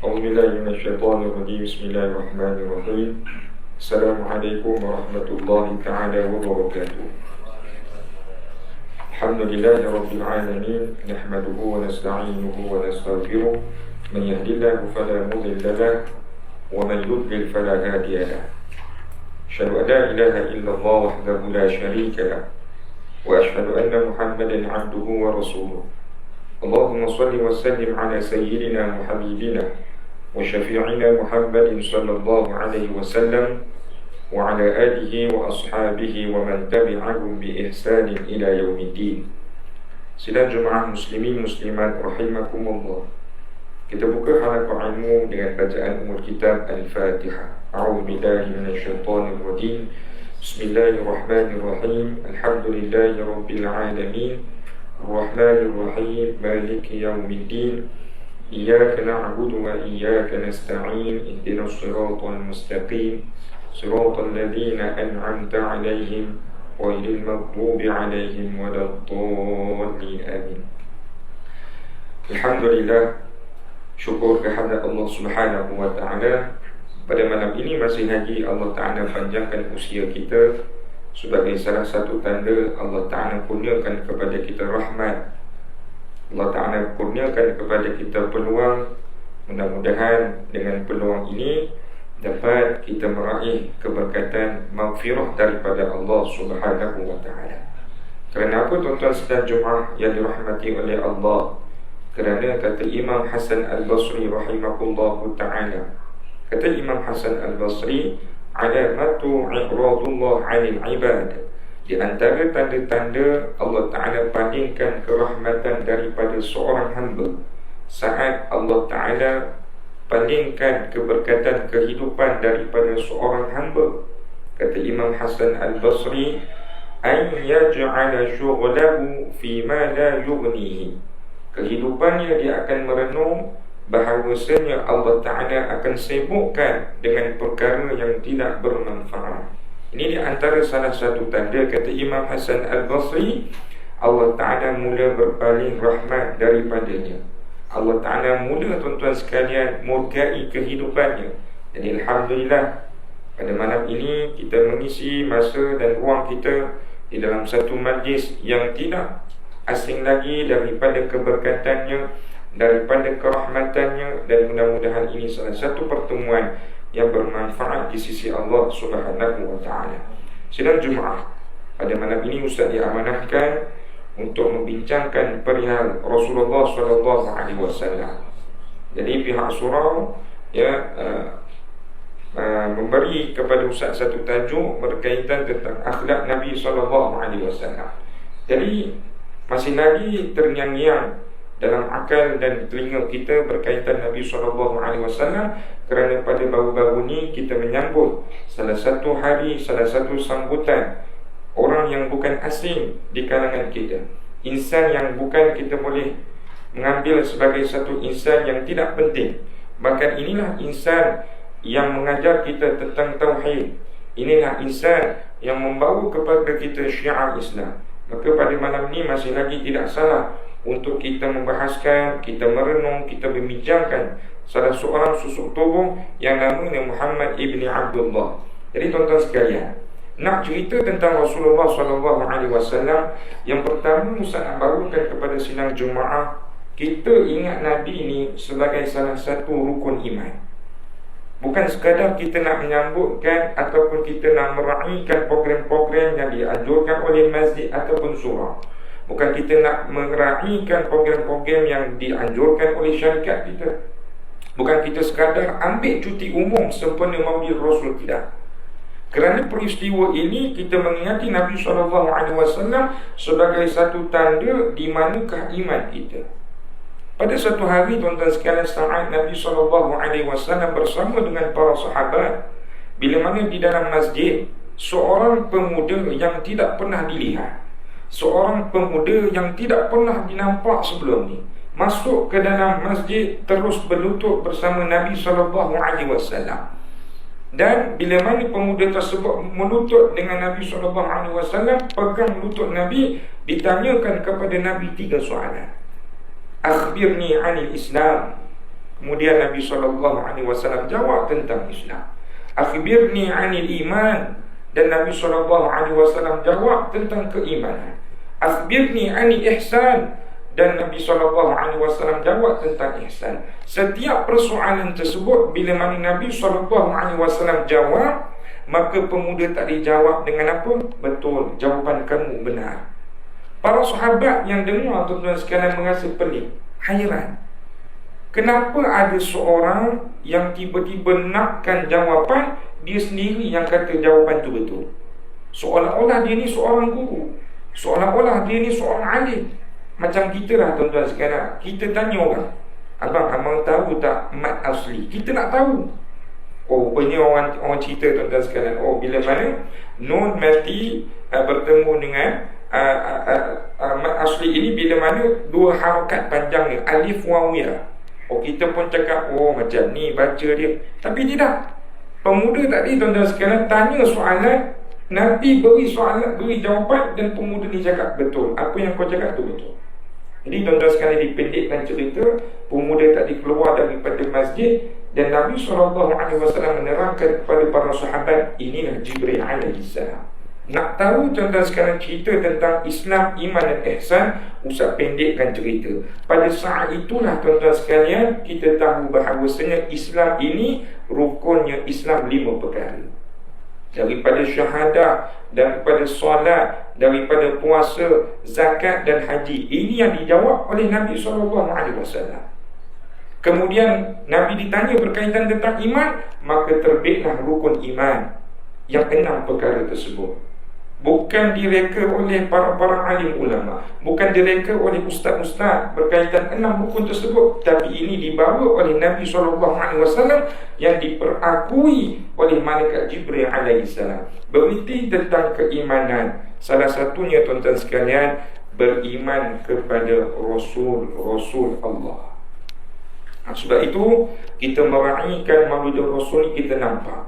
أعوذ بالله من الشيطان الرجيم. بسم الله الرحمن الرحيم. السلام عليكم ورحمة الله تعالى وبركاته. الحمد لله رب العالمين، نحمده ونستعينه ونستغفره، من يهد الله فلا مضل له ومن يضلل فلا هادي له. أشهد أن لا إله إلا الله وحده لا شريك له، وأشهد أن محمدا عبده ورسوله. اللهم صل وسلم على سيدنا وحبيبنا وشفيعنا محمد صلى الله عليه وسلم وعلى آله وأصحابه ومن تبعهم بإحسان إلى يوم الدين. Sidang jemaah muslimin muslimat rahimakumullah. Kita buka halaqah ilmu dengan bacaan umul kitab Al-Fatihah. A'udzu billahi minasyaitonir rajim. Bismillahirrahmanirrahim. Alhamdulillahi rabbil alamin. Ar-Rahmanir Rahim. Maliki yaumiddin. Iyyaka na'budu wa iyyaka nasta'in. Ihdinas siratal mustaqim. Siratal ladzina an'amta 'alaihim ghairil maghdubi 'alaihim waladdallin. Amin. Alhamdulillah, syukur kehadirat Allah Subhanahu wa taala. Pada malam ini masih lagi Allah Taala panjangkan usia kita sebagai salah satu tanda Allah Taala kurniakan kepada kita rahmat. Allah Taala kurniakan kepada kita peluang. Mudah-mudahan dengan peluang ini dapat kita meraih keberkatan maghfirah daripada Allah Subhanahu wa taala. Kerana apa tuan-tuan sedang Jumaah yang dirahmati oleh Allah? Kerana kata Imam Hasan Al-Basri rahimahullahu ta'ala, kata Imam Hasan Al-Basri, alamatu i'radullah 'anil ibad, di antara tanda-tanda Allah Ta'ala palingkan kerahmatan daripada seorang hamba saat Allah Ta'ala palingkan keberkatan kehidupan daripada seorang hamba. Kata Imam Hasan Al-Basri, an yaj'ala syughlahu fi ma la yughnihi, kehidupannya dia akan merenung bahawasanya Allah Ta'ala akan sibukkan dengan perkara yang tidak bermanfaat. Ini di antara salah satu tanda, kata Imam Hasan Al-Basri, Allah Ta'ala mula berpaling rahmat daripadanya. Allah Ta'ala mula, tuan-tuan sekalian, murkai kehidupannya. Jadi Alhamdulillah, pada malam ini kita mengisi masa dan ruang kita di dalam satu majlis yang tidak asing lagi daripada keberkatannya, daripada kerahmatannya, dan mudah-mudahan ini salah satu pertemuan yang bermanfaat di sisi Allah Subhanahu wa taala. Sidang Jumaah pada malam ini Ustaz diamanahkan untuk membincangkan perihal Rasulullah sallallahu alaihi wasallam. Jadi pihak surau memberi kepada Ustaz satu tajuk berkaitan tentang akhlak Nabi sallallahu alaihi wasallam. Jadi masih lagi terngiang-ngiang dalam akal dan telinga kita berkaitan Nabi SAW, kerana pada baru-baru ni kita menyambut salah satu hari, salah satu sambutan orang yang bukan asing di kalangan kita, insan yang bukan kita boleh mengambil sebagai satu insan yang tidak penting. Bahkan inilah insan yang mengajar kita tentang tauhid, inilah insan yang membawa kepada kita syiar Islam. Maka pada malam ni masih lagi tidak salah untuk kita membahaskan, kita merenung, kita membincangkan salah seorang susuk tubuh yang namanya Muhammad ibni Abdullah. Jadi tuan-tuan sekalian, nak cerita tentang Rasulullah SAW, yang pertama Ustaz nak bawakan kepada sidang Jumaah, kita ingat Nabi ni sebagai salah satu rukun iman. Bukan sekadar kita nak menyambutkan ataupun kita nak meraihkan program-program yang dianjurkan oleh masjid ataupun surau. Bukan kita nak meraihkan program-program yang dianjurkan oleh syarikat kita. Bukan kita sekadar ambil cuti umum sempena Maulid Rasul, tidak. Kerana peristiwa ini kita mengingati Nabi SAW sebagai satu tanda di manakah iman kita. Pada satu hari, tuan-tuan sekalian, saat Nabi SAW bersama dengan para sahabat, bila mana di dalam masjid seorang pemuda yang tidak pernah dilihat, seorang pemuda yang tidak pernah dinampak sebelum ni, masuk ke dalam masjid terus berlutut bersama Nabi SAW. Dan bila mana pemuda tersebut melutut dengan Nabi SAW, pegang lutut Nabi, ditanyakan kepada Nabi 3 soalan. Akhbirni anil Islam, Kemudian Nabi SAW jawab tentang Islam. Akhbirni 'anil iman. Dan Nabi SAW jawab tentang keimanan. Akhbirni 'anil ihsan. Dan Nabi SAW jawab tentang ihsan. Setiap persoalan tersebut, bila mana Nabi SAW jawab, maka pemuda tak dijawab dengan apa? Betul, jawapan kamu benar. Para sahabat yang dengar tuan-tuan sekalian merasa pelik, hairan. Kenapa ada seorang yang tiba-tiba nakkan jawapan, dia sendiri yang kata jawapan tu betul? Seolah-olah dia ni seorang guru, seolah-olah dia ni seorang alim. Macam kita lah tuan-tuan sekalian, kita tanya orang, abang tahu tak mat asli? Kita nak tahu. Oh, rupanya orang cerita tuan-tuan sekalian, oh bila mana nun mati bertemu dengan mat asli ini, bila mana dua harakat panjang ni, alif waw ya. Oh, kita pun cakap, oh macam ni baca dia. Tapi tidak. Pemuda tadi tuan-tuan sekalian tanya soalan, Nabi beri jawapan, dan pemuda ni cakap betul. Apa yang kau cakap tu betul. Jadi tuan-tuan sekalian, dipendekkan cerita, pemuda tadi keluar daripada masjid, dan Nabi SAW menerangkan kepada para sahabat, inilah Jibril alaihissalam. Nak tahu tuan-tuan sekalian cerita tentang Islam, iman dan ihsan, usah pendekkan cerita. Pada saat itulah tuan-tuan sekalian, kita tahu bahawasanya Islam ini rukunnya Islam 5 perkara. Daripada syahadah, daripada solat, daripada puasa, zakat dan haji. Ini yang dijawab oleh Nabi SAW. Kemudian Nabi ditanya berkaitan tentang iman, maka terbitlah rukun iman yang 6 perkara tersebut. Bukan direka oleh para alim ulama, bukan direka oleh ustaz-ustaz berkaitan 6 rukun tersebut, tapi ini dibawa oleh Nabi SAW yang diperakui oleh malaikat Jibril alaihissalam. Beriti tentang keimanan. Salah satunya tuan-tuan sekalian, beriman kepada Rasul Allah. Sebab itu kita meraihkan Maulid Rasul ni, kita nampak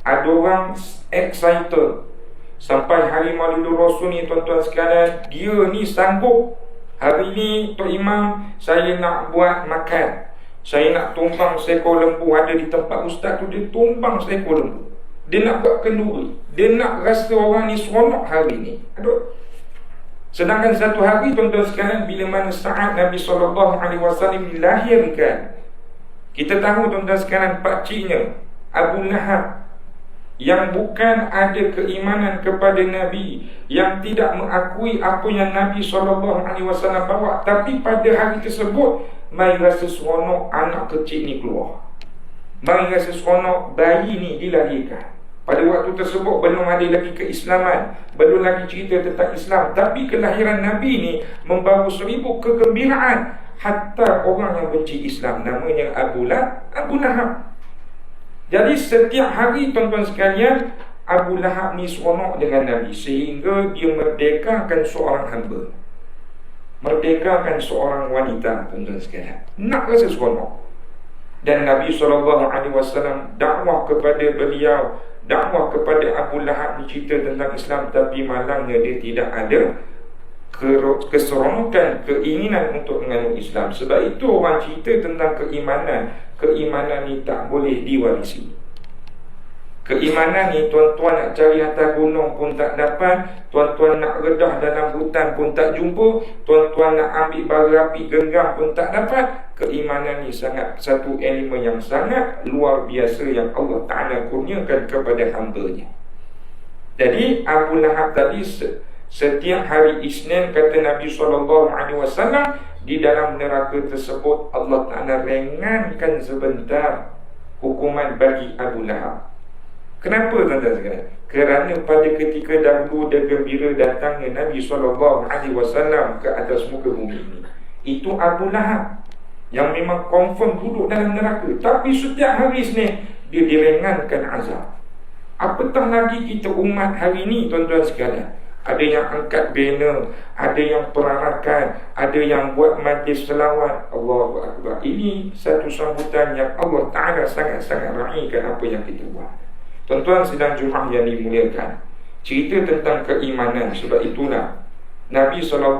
ada orang excited sampai hari Maulid Rasul ni tuan-tuan sekalian, dia ni sanggup. Hari ni Tok Imam, saya nak buat makan, saya nak tumbang seekor lembu. Ada di tempat ustaz tu, dia tumbang seekor lembu, dia nak buat kenduri, dia nak rasa orang ni seronok hari ni. Aduh. Sedangkan satu hari tuan-tuan sekalian, bila mana saat Nabi SAW dilahirkan, kita tahu tuan-tuan sekalian, pakciknya Abu Lahab, yang bukan ada keimanan kepada Nabi, yang tidak mengakui apa yang Nabi SAW bawa, tapi pada hari tersebut mai rasa seronok anak kecil ni keluar, mai rasa seronok bayi ni dilahirkan. Pada waktu tersebut belum ada lagi keislaman, belum lagi cerita tentang Islam, tapi kelahiran Nabi ni membawa 1000 kegembiraan. Hatta orang yang benci Islam, namanya Abu Lahab. Jadi setiap hari tuan-tuan sekalian, Abu Lahab ni seronok dengan Nabi, sehingga dia merdekakan seorang hamba, merdekakan seorang wanita tuan-tuan sekalian. Nak rasa seronok. Dan Nabi SAW dakwah kepada beliau, dakwah kepada Abu Lahab ni, cerita tentang Islam, tapi malangnya dia tidak ada keseronokan, keinginan untuk menganut Islam. Sebab itu orang cerita tentang keimanan, keimanan ni tak boleh diwarisi. Keimanan ni tuan-tuan nak cari atas gunung pun tak dapat, tuan-tuan nak redah dalam hutan pun tak jumpa, tuan-tuan nak ambil bara api genggam pun tak dapat. Keimanan ni sangat satu elemen yang sangat luar biasa yang Allah Ta'ala kurniakan kepada hamba-Nya. Jadi Abu Lahab tadi, setiap hari Isnin, kata Nabi SAW, di dalam neraka tersebut Allah Ta'ala ringankan sebentar hukuman bagi Abu Lahab. Kenapa tuan-tuan sekalian? Kerana pada ketika dahulu dia gembira datangnya Nabi SAW ke atas muka bumi ini, itu Abu Lahab yang memang confirm duduk dalam neraka. Tapi setiap hari Isnin dia diringankan azab. Apatah lagi kita umat hari ini tuan-tuan sekalian, ada yang angkat banner, ada yang perarakan, ada yang buat majlis selawat. Allahu Akbar. Ini satu sambutan yang Allah Ta'ala sangat-sangat raikan apa yang kita buat. Tuan-tuan sedang Jumaat yang dimuliakan, cerita tentang keimanan. Sebab itulah Nabi SAW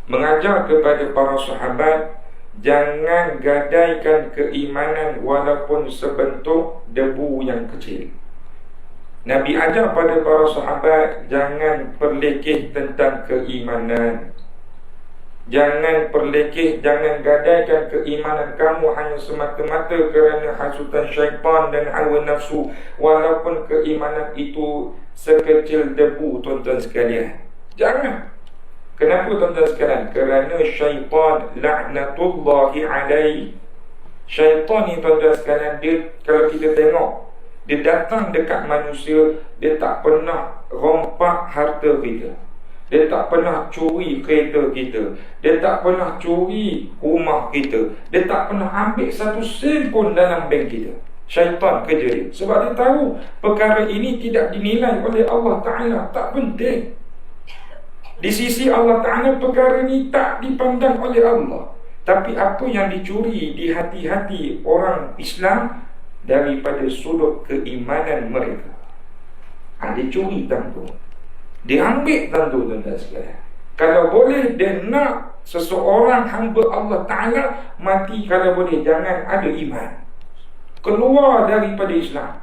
mengajar kepada para sahabat jangan gadaikan keimanan walaupun sebentuk debu yang kecil. Nabi ajar pada para sahabat, jangan perlekeh tentang keimanan. Jangan perlekeh, jangan gadaikan keimanan kamu hanya semata-mata kerana hasutan syaitan dan hawa nafsu, walaupun keimanan itu sekecil debu, tuan-tuan sekalian. Jangan. Kenapa, tuan-tuan sekalian? Kerana syaitan la'natullahi alaihi. Syaitan ni, tuan-tuan sekalian, dia, kalau kita tengok, dia datang dekat manusia, dia tak pernah rompak harta kita, dia tak pernah curi kereta kita, dia tak pernah curi rumah kita, dia tak pernah ambil satu sen pun dalam bank kita. Syaitan kerja dia, sebab dia tahu perkara ini tidak dinilai oleh Allah Ta'ala, tak penting. Di sisi Allah Ta'ala perkara ini tak dipandang oleh Allah. Tapi apa yang dicuri di hati-hati orang Islam daripada sudut keimanan mereka, dia curi tanpa, dia ambil tanpa, tuan-tuan sekalian. Kalau boleh dia nak seseorang hamba Allah Ta'ala mati, kalau boleh jangan ada iman, keluar daripada Islam.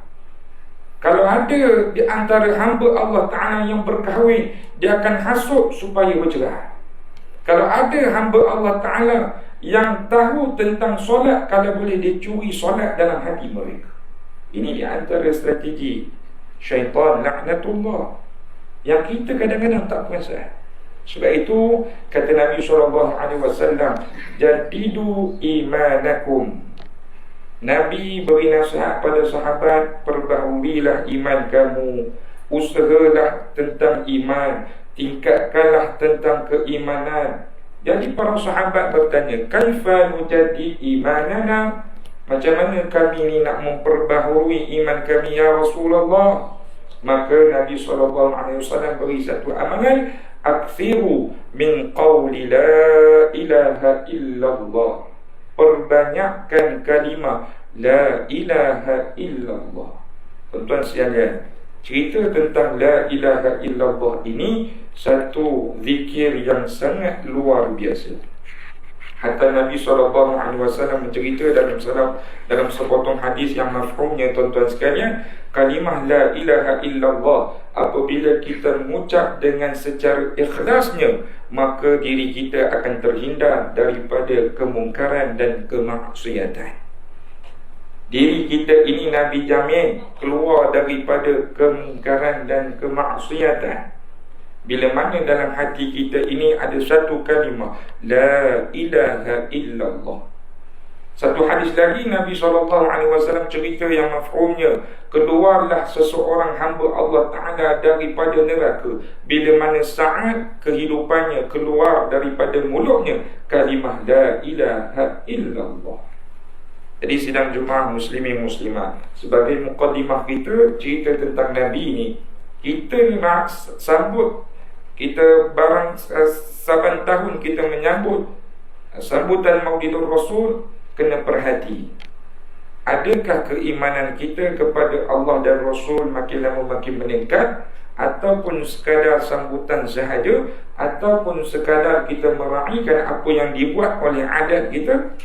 Kalau ada di antara hamba Allah Ta'ala yang berkahwin, dia akan hasut supaya bercerai. Kalau ada hamba Allah Ta'ala yang tahu tentang solat, kalau boleh dia curi solat dalam hati mereka. Ini di antara strategi syaitan laknatullah yang kita kadang-kadang tak perasan. Sebab itu kata Nabi SAW, jadidu imanakum. Nabi beri nasihat pada sahabat, perbaharuilah iman kamu, usahalah tentang iman, tingkatkanlah tentang keimanan. Jadi para sahabat bertanya, kaifa nujaddi imanana? Macam mana kami ni nak memperbaharui iman kami ya Rasulullah? Maka Nabi SAW beri satu amalan, akthiru min qawli la ilaha illallah. Perbanyakkan kalimah la ilaha illallah. Tuan-tuan sekalian, cerita tentang la ilaha illallah ini satu zikir yang sangat luar biasa. Hatta Nabi SAW mencerita dalam sepotong hadis yang mafhumnya, tuan-tuan sekalian, kalimah la ilaha illallah apabila kita mengucap dengan secara ikhlasnya, maka diri kita akan terhindar daripada kemungkaran dan kemaksiatan. Diri kita ini Nabi jamin keluar daripada kemungkaran dan kemaksiatan bila mana dalam hati kita ini ada satu kalimah la ilaha illallah. Satu hadis lagi Nabi SAW cerita yang mafhumnya, keluarlah seseorang hamba Allah Ta'ala daripada neraka bila mana saat kehidupannya keluar daripada mulutnya kalimah la ilaha illallah. Jadi sidang Jumaah muslimin muslimat, sebagai muqaddimah kita cerita tentang Nabi ni, kita nak sambut, kita barang saban tahun kita menyambut sambutan Maulidur Rasul, kena perhati, adakah keimanan kita kepada Allah dan Rasul makin lama makin meningkat, ataupun sekadar sambutan sahaja, ataupun sekadar kita meraihkan apa yang dibuat oleh adat kita.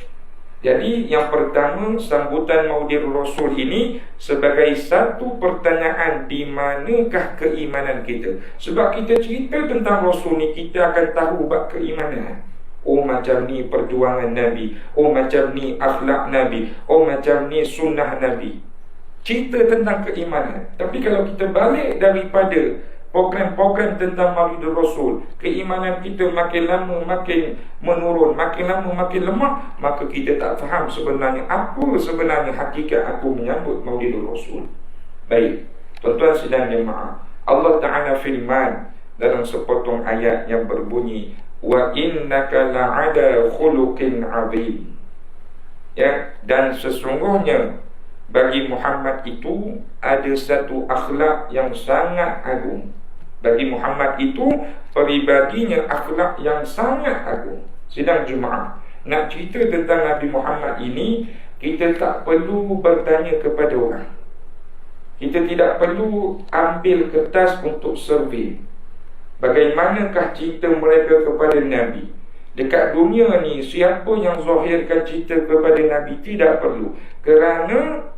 Jadi yang pertama, sambutan Maulidur Rasul ini sebagai satu pertanyaan, di manakah keimanan kita? Sebab kita cerita tentang Rasul ni, kita akan tahu bab keimanan. Oh macam ni perjuangan Nabi, oh macam ni akhlak Nabi, oh macam ni sunnah Nabi. Cerita tentang keimanan. Tapi kalau kita balik daripada program-program tentang Maulidur Rasul, keimanan kita makin lama makin menurun, makin lama makin lemah, maka kita tak faham sebenarnya apa sebenarnya hakikat aku menyambut Maulidur Rasul. Baik, tuan-tuan sidang jemaah, Allah Ta'ala firman dalam sepotong ayat yang berbunyi, wa innaka la'ada khuluqin 'azim. Ya, dan sesungguhnya bagi Muhammad itu ada satu akhlak yang sangat agung. Bagi Muhammad itu peribadinya akhlak yang sangat agung. Sidang Jumaah, nak cerita tentang Nabi Muhammad ini, kita tak perlu bertanya kepada orang. Kita tidak perlu ambil kertas untuk survey bagaimanakah cinta mereka kepada Nabi. Dekat dunia ni, siapa yang zahirkan cerita kepada Nabi tidak perlu. Kerana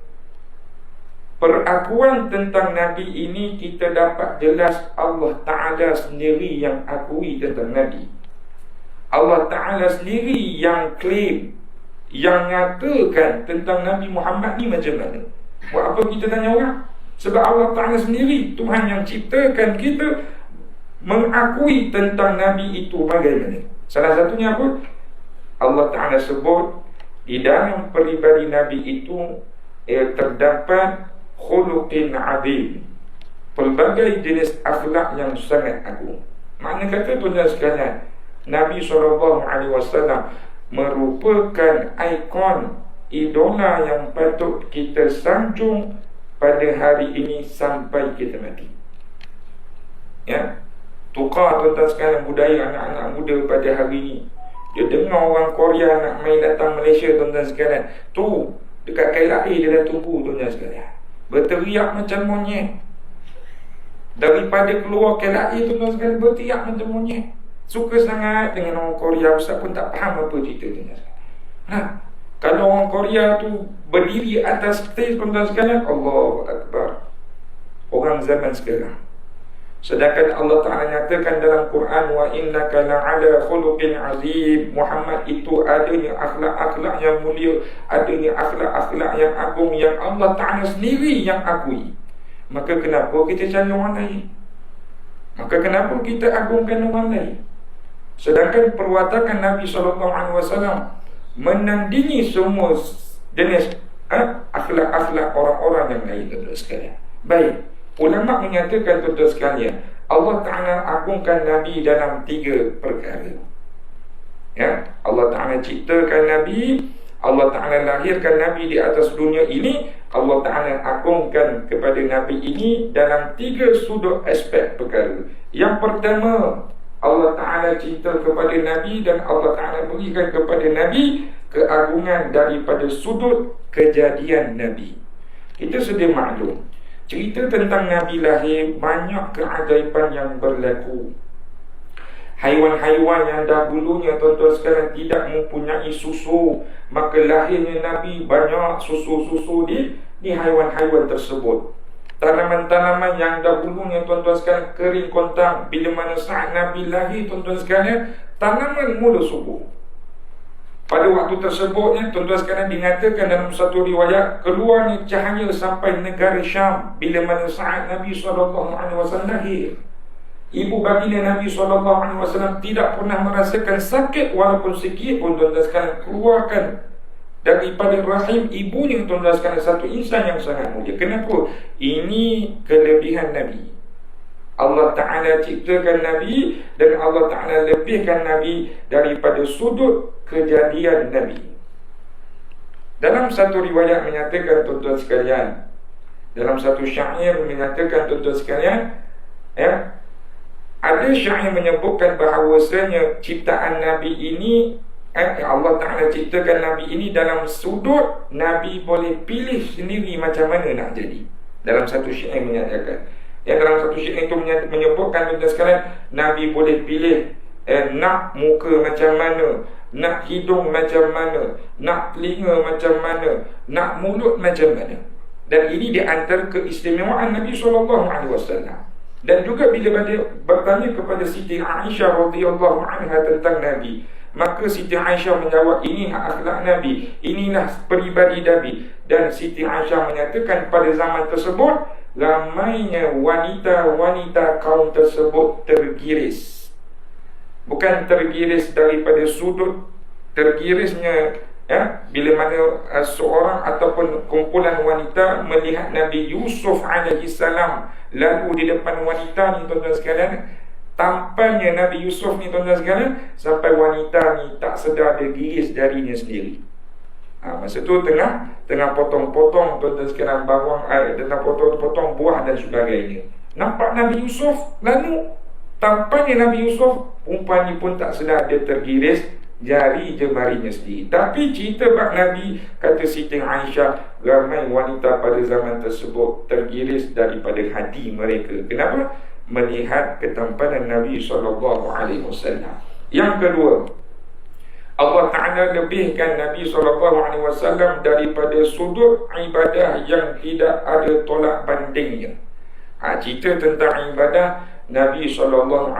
perakuan tentang Nabi ini kita dapat jelas Allah Ta'ala sendiri yang akui tentang Nabi. Allah Ta'ala sendiri yang claim, yang nyatakan tentang Nabi Muhammad ni macam mana. Buat apa kita tanya orang? Sebab Allah Ta'ala sendiri, Tuhan yang ciptakan kita, mengakui tentang Nabi itu bagaimana. Salah satunya apa? Allah Ta'ala sebut di dalam peribadi Nabi itu terdapat khuluqin azim, pelbagai jenis akhlak yang sangat agung. Makna kata tuan-tuan sekalian, Nabi SAW merupakan ikon, idola yang patut kita sanjung pada hari ini sampai kita mati. Ya, tukar tuan-tuan sekalian budaya anak-anak muda pada hari ini. Dia dengar orang Korea nak main datang Malaysia, tuan-tuan sekalian, tu dekat KLIA dia dah tunggu, tuan-tuan sekalian, berteriak macam monyet. Daripada keluar KLIA, tuan-tuan sekalian, berteriak macam monyet. Suka sangat dengan orang Korea. Ustaz pun tak faham apa cerita, tuan-tuan sekalian. Kalau orang Korea tu berdiri atas stage, tuan-tuan sekalian, Allahu Akbar, orang zaman sekarang. Sedangkan Allah Ta'ala nyatakan dalam Quran, wa innaka la'ala khuluqin azim, Muhammad itu adanya akhlak-akhlak yang mulia, adanya akhlak-akhlak yang agung yang Allah Ta'ala sendiri yang akui. Maka kenapa kita cari orang lain? Maka kenapa kita agungkan orang lain? Sedangkan perwatakan Nabi SAW menandingi semua jenis akhlak-akhlak orang-orang yang lain, tuan-tuan sekalian. Baik, ulama menyatakan, tuan-tuan sekalian, Allah Ta'ala agungkan Nabi dalam 3 perkara. Ya, Allah Ta'ala ciptakan Nabi, Allah Ta'ala lahirkan Nabi di atas dunia ini, Allah Ta'ala agungkan kepada Nabi ini dalam 3 sudut aspek perkara. Yang pertama, Allah Ta'ala cinta kepada Nabi dan Allah Ta'ala berikan kepada Nabi keagungan daripada sudut kejadian Nabi. Kita sedia maklum, cerita tentang Nabi lahir, banyak keajaiban yang berlaku. Haiwan-haiwan yang dahulunya, tuan-tuan sekalian, tidak mempunyai susu, maka lahirnya Nabi banyak susu-susu di haiwan-haiwan tersebut. Tanaman-tanaman yang dahulunya, tuan-tuan sekalian, kering kontang, bila mana saat Nabi lahir, tuan-tuan sekalian, tanaman mula subur. Pada waktu tersebutnya, tuan-tuan sekalian, dinyatakan dalam satu riwayat, keluarnya cahaya sampai negara Syam bila mana saat Nabi SAW lahir. Ibu baginda Nabi SAW tidak pernah merasakan sakit walaupun sikit pun, tuan-tuan sekalian, keluarkan daripada rahim ibunya, tuan-tuan sekalian, satu insan yang sangat mulia. Kenapa? Ini kelebihan Nabi. Allah Ta'ala ciptakan Nabi dan Allah Ta'ala lebihkan Nabi daripada sudut kejadian Nabi. Dalam satu riwayat menyatakan, tuan-tuan sekalian, dalam satu syair menyatakan, tuan-tuan sekalian, ya, ada syair menyebutkan bahawasanya ciptaan Nabi ini, Allah Ta'ala ciptakan Nabi ini dalam sudut Nabi boleh pilih sendiri macam mana nak jadi. Dalam satu syair menyatakan, yang dalam satu syair itu menyebutkan, tuan-tuan sekalian, Nabi boleh pilih nak muka macam mana, nak hidung macam mana, nak telinga macam mana, nak mulut macam mana. Dan ini di antara keistimewaan Nabi SAW. Dan juga bila bertanya kepada Siti Aisyah radhiyallahu anha tentang Nabi, maka Siti Aisyah menjawab, ini akhlak Nabi, inilah peribadi Nabi. Dan Siti Aisyah menyatakan pada zaman tersebut, ramainya wanita-wanita kaum tersebut tergiris. Bukan tergiris daripada sudut tergirisnya, ya, bila mana seorang ataupun kumpulan wanita melihat Nabi Yusuf alaihissalam lalu di depan wanita ni, tuan-tuan sekalian, tampannya Nabi Yusuf ni, tuan-tuan sekalian, sampai wanita ni tak sedar dia giris darinya sendiri. Masa tu tengah potong-potong, tuan-tuan sekalian, bawang, tengah potong-potong buah dan sebagainya. Nampak Nabi Yusuf, lalu tampannya Nabi Yusuf, perempuan ni pun tak sedar dia tergiris jari jemarinya sendiri. Tapi cerita bab Nabi, kata Siti Aisyah, ramai wanita pada zaman tersebut tergiris daripada hati mereka. Kenapa? Melihat ketampanan Nabi SAW. Yang kedua, Allah Ta'ala lebihkan Nabi SAW daripada sudut ibadah yang tidak ada tolak bandingnya. Cerita tentang ibadah, Nabi SAW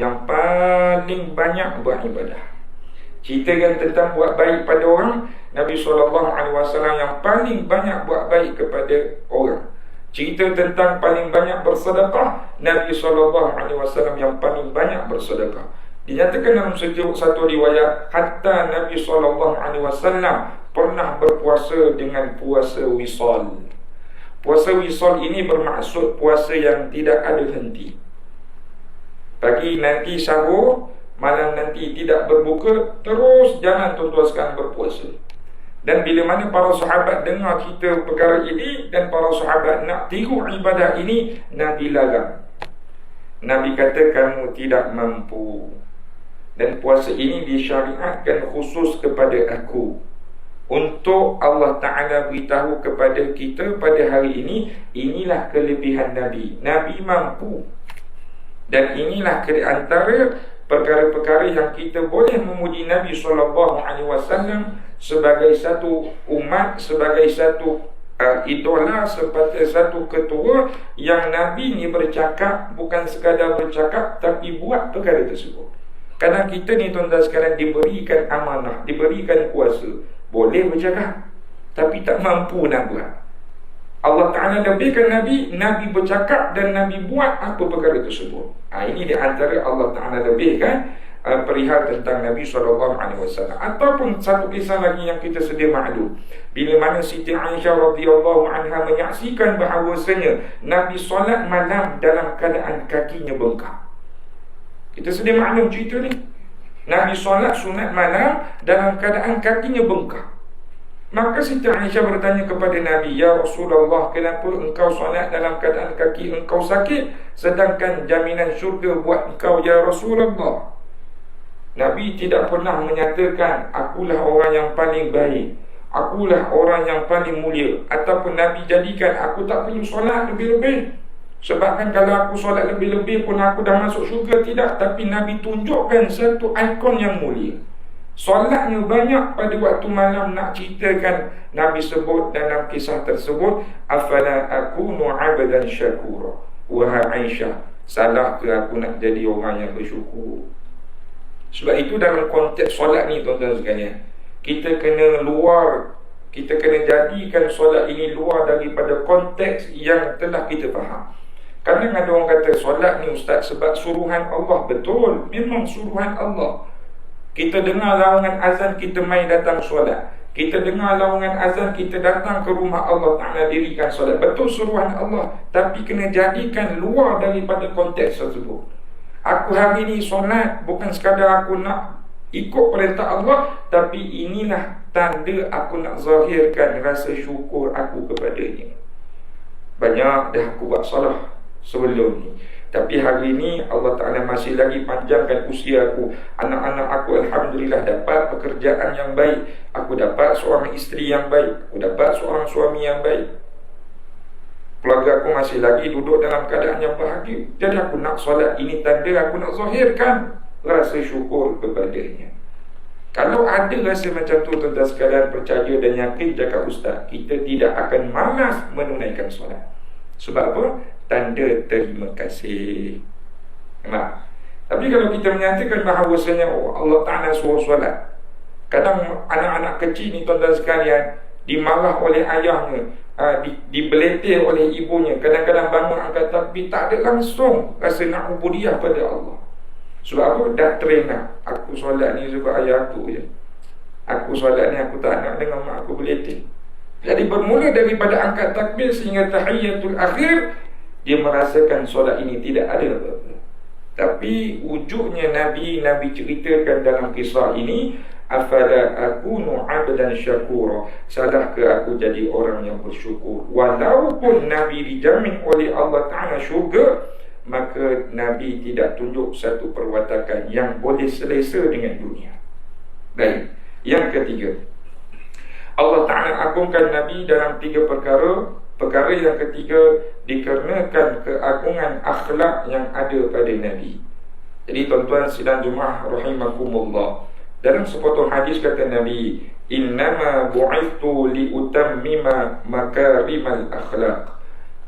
yang paling banyak beribadah. Ceritakan tentang buat baik pada orang, Nabi SAW yang paling banyak buat baik kepada orang. Cerita tentang paling banyak bersedekah, Nabi SAW yang paling banyak bersedekah. Dinyatakan dalam satu riwayat, hatta Nabi SAW pernah berpuasa dengan puasa wisal. Puasa wisal ini bermaksud puasa yang tidak ada henti. Pagi nanti sahur, malam nanti tidak berbuka, terus jalan tuan-tuan sekalian berpuasa. Dan bila mana para sahabat dengar kita perkara ini, dan para sahabat nak tiru ibadah ini, Nabi larang. Nabi kata, kamu tidak mampu. Dan puasa ini disyariatkan khusus kepada aku, untuk Allah Ta'ala beritahu kepada kita pada hari ini, inilah kelebihan Nabi. Nabi mampu. Dan inilah antara perkara-perkara yang kita boleh memuji Nabi SAW sebagai satu umat, sebagai satu idola, sebagai satu ketua, yang Nabi ni bercakap, bukan sekadar bercakap, tapi buat perkara tersebut. Kadang kita ni tuan-tuan sekalian diberikan amanah, diberikan kuasa, boleh bercakap, tapi tak mampu nak buat. Allah Ta'ala lebihkan Nabi, Nabi bercakap dan Nabi buat apa perkara tersebut. Ini di antara Allah Ta'ala lebihkan perihal tentang Nabi SAW. Ataupun satu kisah lagi yang kita sedia maklum, bila mana Siti Aisyah radhiyallahu anha menyaksikan bahawasanya Nabi solat malam dalam keadaan kakinya bengkak. Kita sedia maklum cerita ni. Nabi solat sunat malam dalam keadaan kakinya bengkak. Maka Siti Aisyah bertanya kepada Nabi, ya Rasulullah, kenapa engkau solat dalam keadaan kaki engkau sakit, sedangkan jaminan syurga buat engkau ya Rasulullah? Nabi tidak pernah menyatakan, akulah orang yang paling baik, akulah orang yang paling mulia, ataupun Nabi jadikan aku tak perlu solat lebih-lebih, sebabkan kalau aku solat lebih-lebih pun aku dah masuk syurga. Tidak. Tapi Nabi tunjukkan satu ikon yang mulia. Solatnya banyak pada waktu malam. Nak ceritakan, Nabi sebut dalam kisah tersebut, afala akunu abadan syakura. Wahai Aisyah, salah ke aku nak jadi orang yang bersyukur? Sebab itu dalam konteks solat ni tuan-tuan sekalian, kita kena jadikan solat ini luar daripada konteks yang telah kita faham. Kadang ada orang kata, solat ni ustaz sebab suruhan Allah. Betul, memang suruhan Allah. Kita dengar lawangan azan, kita mai datang solat. Kita dengar lawangan azan, kita datang ke rumah Allah Ta'ala dirikan solat. Betul suruhan Allah, tapi kena jadikan luar daripada konteks tersebut. Aku hari ni solat bukan sekadar aku nak ikut perintah Allah, tapi inilah tanda aku nak zahirkan rasa syukur aku kepadanya. Banyak dah aku buat salah sebelum ni, tapi hari ni Allah Ta'ala masih lagi panjangkan usia aku. Anak-anak aku alhamdulillah dapat pekerjaan yang baik, aku dapat seorang isteri yang baik, aku dapat seorang suami yang baik, keluarga aku masih lagi duduk dalam keadaan yang bahagia. Jadi aku nak solat, ini tanda aku nak zahirkan rasa syukur kepadanya. Kalau ada rasa macam tu tuan-tuan sekalian, percaya dan yakin cakap ustaz, kita tidak akan malas menunaikan solat. Sebab apa? Tanda terima kasih. Nah, tapi kalau kita menyatakan bahawasanya Allah Ta'ala suruh solat, kadang anak-anak kecil ni tuan-tuan sekalian dimarah oleh ayahnya, dibeletir oleh ibunya, kadang-kadang bangun angkat takbir, tak ada langsung rasa nak ubudiyah pada Allah. Sebab apa? Dah train lah, aku solat ni sebab ayah aku je, aku solat ni aku tak nak dengar mak aku beletir. Jadi bermula daripada angkat takbir sehingga tahiyatul akhir, dia merasakan solat ini tidak ada apa-apa. Tapi wujudnya Nabi ceritakan dalam kisah ini, afala akunu abdan syakura, salah ke aku jadi orang yang bersyukur? Walaupun Nabi dijamin oleh Allah Ta'ala syurga, maka Nabi tidak tunjuk satu perwatakan yang boleh selesa dengan dunia. Baik, yang ketiga, Allah Ta'ala agungkan Nabi dalam 3 perkara. Perkara yang ketiga, dikarenakan keagungan akhlak yang ada pada Nabi. Jadi tuan-tuan sidang Jumaah rahimakumullah, Dalam sepotong hadis kata Nabi, innama bu'ithtu liutammima makarimal akhlaq.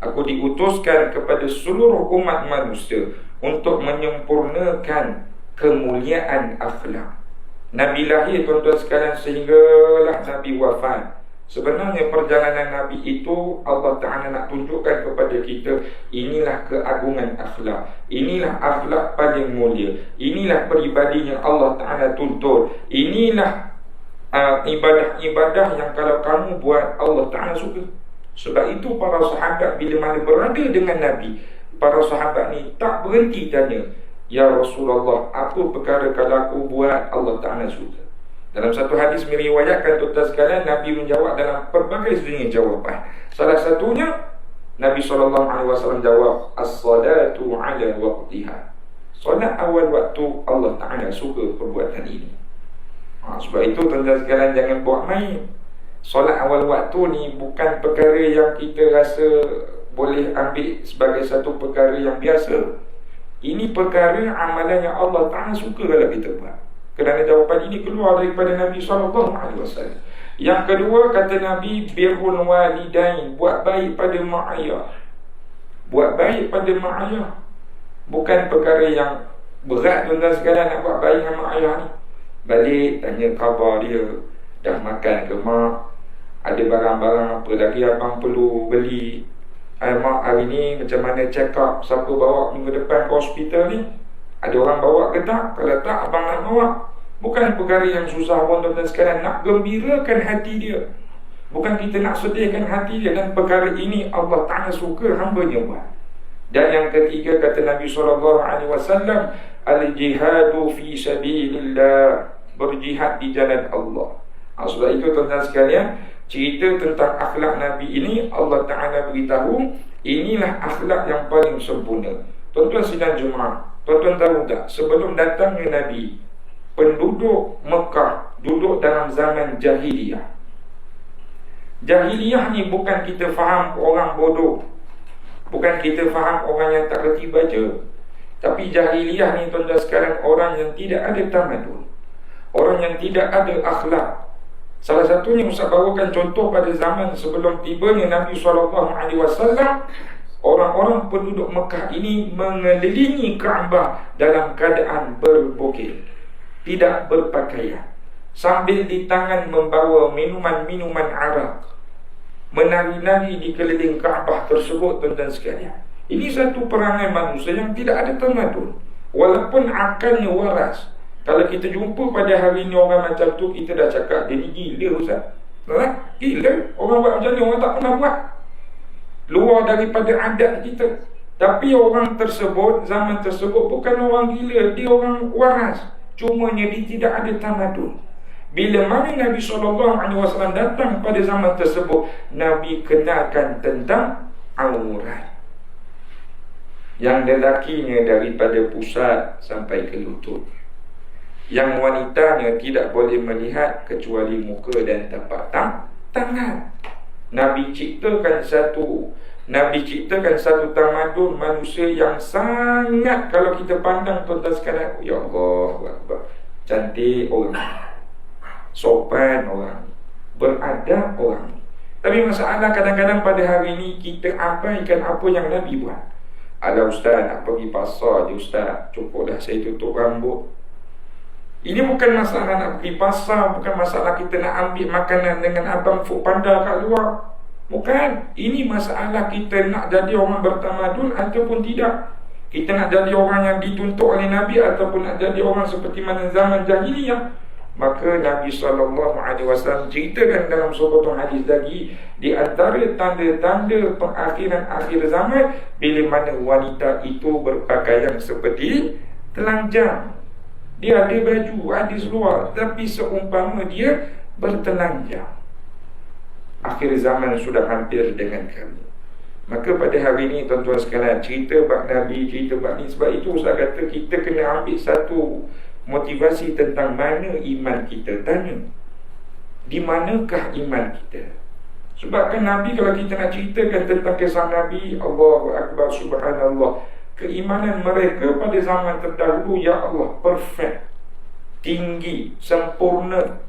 Aku diutuskan kepada seluruh umat manusia untuk menyempurnakan kemuliaan akhlak. Nabi lahir, tuan-tuan sekalian, sehinggalah Nabi wafat. Sebenarnya perjalanan Nabi itu Allah Ta'ala nak tunjukkan kepada kita, inilah keagungan akhlak, inilah akhlak paling mulia, inilah peribadi yang Allah Ta'ala tuntut, inilah ibadah-ibadah yang kalau kamu buat Allah Ta'ala suka. Sebab itu para sahabat bila mana berada dengan Nabi, para sahabat ni tak berhenti tanya, ya Rasulullah, apa perkara kalau aku buat Allah Ta'ala suka? Dalam satu hadis meriwayatkan, tuan-tuan sekalian, Nabi menjawab dalam pelbagai jenis jawapan. Salah satunya Nabi SAW jawab, as-salatu ala waqtiha. Solat awal waktu Allah Ta'ala suka perbuatan ini. Sebab itu tuan-tuan sekalian, jangan buat main. Solat awal waktu ni bukan perkara yang kita rasa boleh ambil sebagai satu perkara yang biasa. Ini perkara amalan yang Allah Ta'ala suka kalau kita buat. Kerana jawapan ini keluar daripada Nabi SAW. Yang kedua, kata Nabi, birrul walidain, buat baik pada mak ayah. Buat baik pada mak ayah bukan perkara yang berat, tuan-tuan sekalian, nak buat baik dengan mak ayah ni. Balik tanya khabar dia, dah makan ke mak, ada barang-barang apa lagi abang perlu beli, mak hari ni macam mana check up, siapa bawa minggu depan ke hospital ni, ada orang bawa ke tak? Kalau tak, abang nak bawa. Bukan perkara yang susah pun, tuan-tuan sekalian. Nak gembirakan hati dia, bukan kita nak sedihkan hati dia. Dan perkara ini Allah Ta'ala suka hamba-Nya buat. Dan yang ketiga, kata Nabi SAW, al-jihadu fi sabilillah, berjihad di jalan Allah. Sebab itu tuan-tuan sekalian, cerita tentang akhlak Nabi ini Allah Ta'ala beritahu, inilah akhlak yang paling sempurna. Tuan-tuan sidang Jumaat, tuan-tuan tahu tak, sebelum datangnya Nabi, penduduk Mekah duduk dalam zaman jahiliyah. Jahiliyah ni bukan kita faham orang bodoh, bukan kita faham orang yang tak reti baca. Tapi jahiliyah ni, tuan-tuan sekalian, orang yang tidak ada tamadun, orang yang tidak ada akhlak. Salah satunya Ustaz bawakan contoh pada zaman sebelum tibanya Nabi SAW. Orang-orang penduduk Mekah ini mengelilingi Kaabah dalam keadaan berbokeh, tidak berpakaian, sambil di tangan membawa minuman-minuman arak, menari-nari di keliling Kaabah tersebut, tuan-tuan sekalian. Ini satu perangai manusia yang tidak ada tamadun, walaupun akalnya waras. Kalau kita jumpa pada hari ini orang macam tu, kita dah cakap dia ni gila, Ustaz. Gila. Orang buat macam ni orang tak pernah buat, luar daripada adat kita. Tapi orang tersebut, zaman tersebut, bukan orang gila, dia orang waras. Cumanya dia tidak ada tamadun. Bila mana Nabi SAW datang pada zaman tersebut, Nabi kenalkan tentang aurat. Yang lelakinya daripada pusat sampai ke lutut, yang wanitanya tidak boleh melihat kecuali muka dan tapak tangan. Nabi ciptakan satu tamadun manusia yang sangat, kalau kita pandang, tuan-tuan sekalian, ya Allah, cantik orang, sopan orang, beradab orang. Tapi masalah kadang-kadang pada hari ini kita abaikan apa yang Nabi buat. Alah Ustaz, nak pergi pasar je Ustaz, cukuplah saya tutup rambut. Ini bukan masalah nak pergi pasar, bukan masalah kita nak ambil makanan dengan abang Food Panda kat luar. Bukan. Ini masalah kita nak jadi orang bertamadun ataupun tidak. Kita nak jadi orang yang dituntut oleh Nabi ataupun nak jadi orang seperti mana zaman jahiliyah. Maka Nabi SAW ceritakan dalam sepotong hadis lagi, di antara tanda-tanda pengakhiran akhir zaman, bila mana wanita itu berpakaian seperti telanjang. Dia ada baju, ada seluar, tapi seumpama dia bertelanjang. Akhir zaman sudah hampir dengan kami. Maka pada hari ini, tuan-tuan sekalian, cerita bab Nabi, cerita bab ni. Sebab itu Ustaz kata kita kena ambil satu motivasi tentang mana iman kita. Tanya, di manakah iman kita? Sebab kan Nabi, kalau kita nak ceritakan tentang kisah Nabi, Allahu Akbar, Subhanallah, keimanan mereka pada zaman terdahulu, ya Allah, perfect. tinggi, sempurna.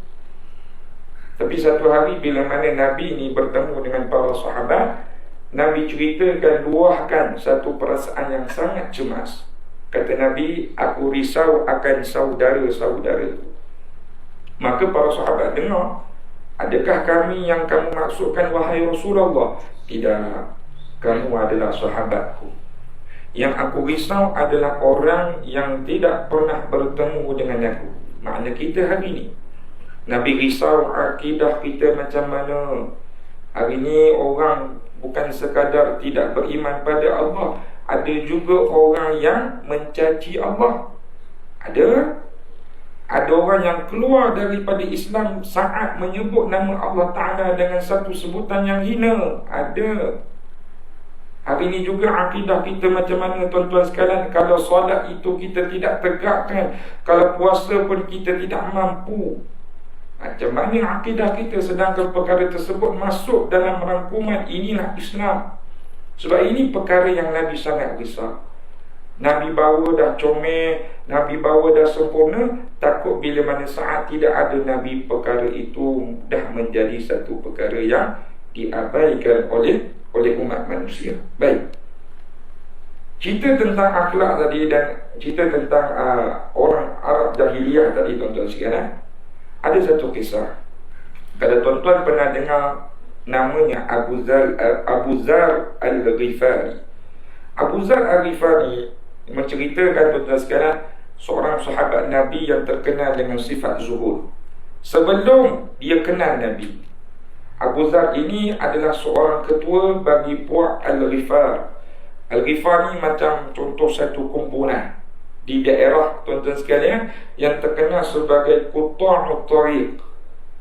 Tapi satu hari bila mana Nabi ni bertemu dengan para sahabat, Nabi ceritakan, luahkan satu perasaan yang sangat cemas. Kata Nabi, aku risau akan saudara-saudara. Maka para sahabat dengar, adakah kami yang kamu maksudkan wahai Rasulullah? Tidak, kamu adalah sahabatku. Yang aku risau adalah orang yang tidak pernah bertemu dengan aku. Maknanya kita hari ini, Nabi risau akidah kita macam mana. Hari ini orang bukan sekadar tidak beriman pada Allah, ada juga orang yang mencaci Allah. Ada orang yang keluar daripada Islam saat menyebut nama Allah Ta'ala dengan satu sebutan yang hina. Ada. Hari ini juga akidah kita macam mana tuan-tuan sekalian. Kalau solat itu kita tidak tegakkan, kalau puasa pun kita tidak mampu. Macam mana akidah kita, sedangkan perkara tersebut masuk dalam rangkuman inilah Islam. Sebab ini perkara yang Nabi sangat risau. Nabi bawa dah comel, Nabi bawa dah sempurna. Takut bila mana saat tidak ada Nabi, perkara itu dah menjadi satu perkara yang diabaikan oleh umat manusia. Baik, cerita tentang akhlak tadi dan cerita tentang orang Arab Jahiliyah tadi, tuan-tuan sekalian, ada satu kisah. Kalau tuan-tuan pernah dengar namanya Abu Zar Al-Ghifari. Abu Zar Al-Ghifari menceritakan, tuan-tuan sekalian, seorang sahabat Nabi yang terkenal dengan sifat zuhud. Sebelum dia kenal Nabi, Abu Zar ini adalah seorang ketua bagi puak Al-Ghifar. Al-Ghifar ni macam contoh satu kumpulan di daerah, tuan-tuan sekalian, yang terkenal sebagai Quta'ut Tariq,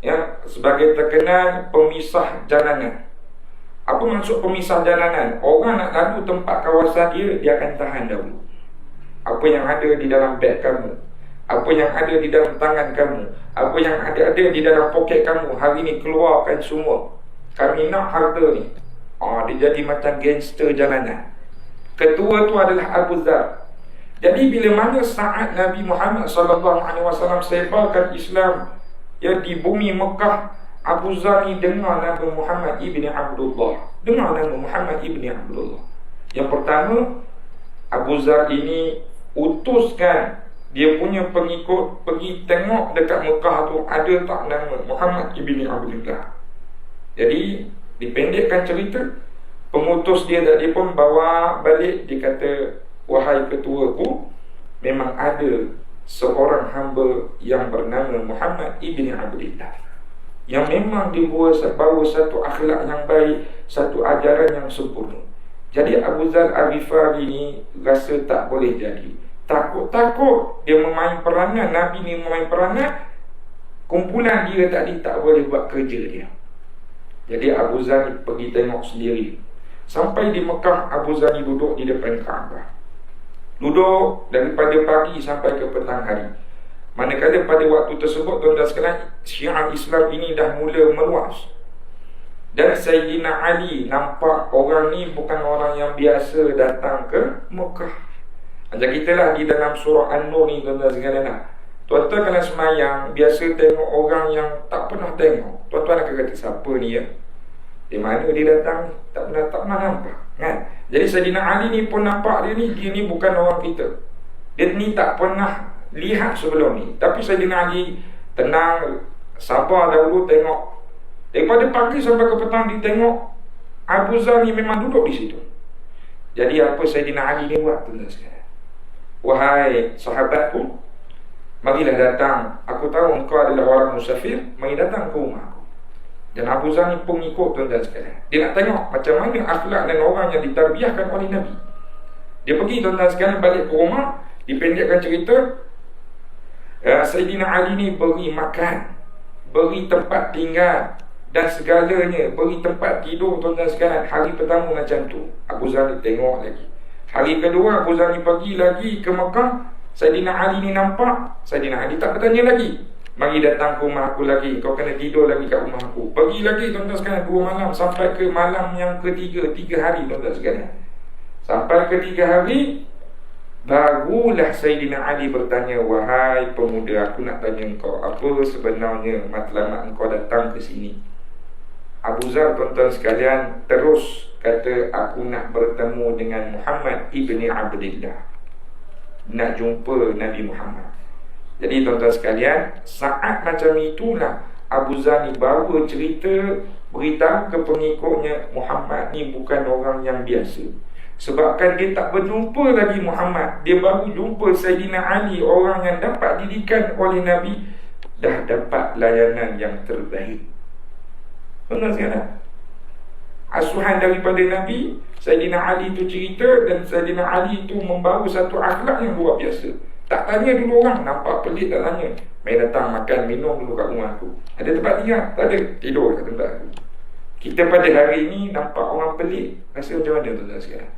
ya, sebagai terkenal pemisah jalanan. Apa maksud pemisah jalanan? Orang nak lalu tempat kawasan dia akan tahan dahulu. Apa yang ada di dalam beg kamu, apa yang ada di dalam tangan kamu, apa yang ada di dalam poket kamu, hari ni keluarkan semua. Kami nak harta ni. Dia jadi macam gangster jalanan. Ketua tu adalah Abu Zar. Jadi bila mana saat Nabi Muhammad SAW sebarkan Islam ya di bumi Mekah, Abu Zar ni dengar nama Muhammad ibni Abdullah. Yang pertama, Abu Zar ini utuskan dia punya pengikut pergi tengok dekat Mekah tu ada tak nama Muhammad ibni Abdullah. Jadi dipendekkan cerita, pengutus dia tadi pun bawa balik, dia kata, wahai ketuaku, memang ada seorang hamba yang bernama Muhammad ibni Abdullah yang memang dibawa satu akhlak yang baik, satu ajaran yang sempurna. Jadi Abu Zar Al-Ghifari ni rasa tak boleh jadi. Takut dia memain peranan, Nabi ni memain peranan, kumpulan dia tadi tak boleh buat kerja dia. Jadi Abu Zar ni pergi tengok sendiri. Sampai di Mekah, Abu Zar ni duduk di depan Kaabah. Duduk daripada pagi sampai ke petang hari. Manakala pada waktu tersebut, tuan-tuan sekalian, syiar Islam ini dah mula meluas. Dan Sayyidina Ali nampak orang ni bukan orang yang biasa datang ke Mekah. Macam kita lah di dalam surah An-Nur ni, tuan-tuan sekalian, tuan-tuan kalau semayang biasa tengok orang yang tak pernah tengok, tuan-tuan akan kata, siapa ni ya? Di mana dia datang? Tak pernah nampak, kan? Jadi Sayyidina Ali ni pun nampak dia ni bukan orang kita. Dia ni tak pernah lihat sebelum ni. Tapi Sayyidina Ali tenang, sabar dahulu tengok. Daripada pagi sampai ke petang dia tengok Abu Zar ni memang duduk di situ. Jadi apa Sayyidina Ali ni buat, tuan-tuan sekalian? Wahai sahabatku, marilah datang. Aku tahu engkau adalah orang musafir, mari datang ke rumah aku. Dan Abu Zar ni pengikut, tuan-tuan sekalian. Dia nak tengok macam mana akhlak dan orang yang ditarbiahkan oleh Nabi. Dia pergi, tuan-tuan sekalian, balik ke rumah. Dipendekkan cerita, Sayyidina Ali ni beri makan, beri tempat tinggal dan segalanya, beri tempat tidur, tuan-tuan sekalian. Hari pertama macam tu, Abu Zar ni tengok lagi. Hari kedua Abu Zar ni pergi lagi ke Mekah. Sayyidina Ali ni nampak, Sayyidina Ali tak bertanya lagi, mari datang ke rumah aku lagi, kau kena tidur lagi kat rumah aku. Pergi lagi, tuan-tuan sekalian, 2 malam sampai ke malam yang ketiga, 3 hari, tuan-tuan sekalian. Sampai ke 3 hari, Barulah Sayyidina Ali bertanya, wahai pemuda, aku nak tanya engkau, apa sebenarnya matlamat engkau datang ke sini? Abu Zar, tuan-tuan sekalian, terus kata, aku nak bertemu dengan Muhammad ibni Abdillah, nak jumpa Nabi Muhammad. Jadi tuan-tuan sekalian, saat macam itulah Abu Zar ni bawa cerita, beritahu ke pengikutnya, Muhammad ni bukan orang yang biasa. Sebabkan dia tak berjumpa lagi Muhammad, dia baru jumpa Sayyidina Ali, orang yang dapat didikan oleh Nabi, dah dapat layanan yang terbaik. Tuan-tuan sekalian, asuhan daripada Nabi, Sayyidina Ali tu cerita, dan Sayyidina Ali tu membawa satu akhlak yang luar biasa. Tak tanya dulu orang, nampak pelik tak tanya. Main datang makan, minum dulu kat rumah aku. Ada tempat tinggal? Tak ada, tidur kat tempat aku. Kita pada hari ini nampak orang pelik, rasa macam mana tuan-tuan sekalian?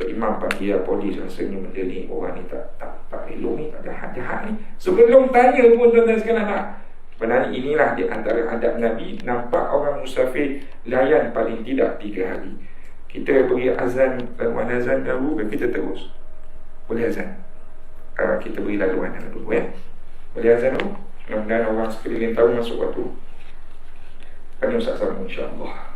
Imam panggil polis, rasanya benda ni, orang ni tak elok ni, tak jahat-jahat ni. Sebelum tanya pun tuan-tuan sekalian nak. Sebenarnya inilah di antara adab Nabi. Nampak orang musafir layan paling tidak 3 hari. Kita beri azan, laluan azan dahulu, kita terus boleh azan. Kita beri laluan dulu ya. Boleh azan dulu. Mudah-mudahan orang sekeliling tahu masuk waktu. Kami Ustaz sama insya-Allah.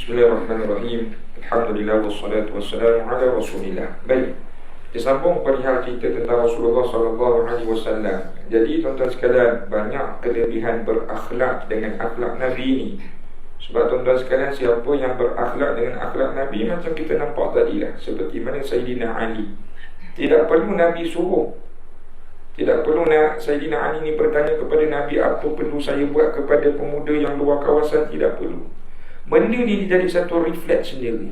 Bismillahirrahmanirrahim. Alhamdulillah wassalatu wassalamu ala Rasulillah. Baik. Disambung perihal cerita tentang Rasulullah sallallahu alaihi wasallam. Jadi tuan-tuan sekalian, banyak kelebihan berakhlak dengan akhlak Nabi ini. Sebab tuan-tuan sekalian, siapa yang berakhlak dengan akhlak Nabi, macam kita nampak tadi lah, seperti mana Sayyidina Ali. Tidak perlu Nabi suruh. Tidak perlu Sayyidina Ali ni bertanya kepada Nabi, apa perlu saya buat kepada pemuda yang luar kawasan. Tidak perlu. Benda ni jadi satu refleks sendiri.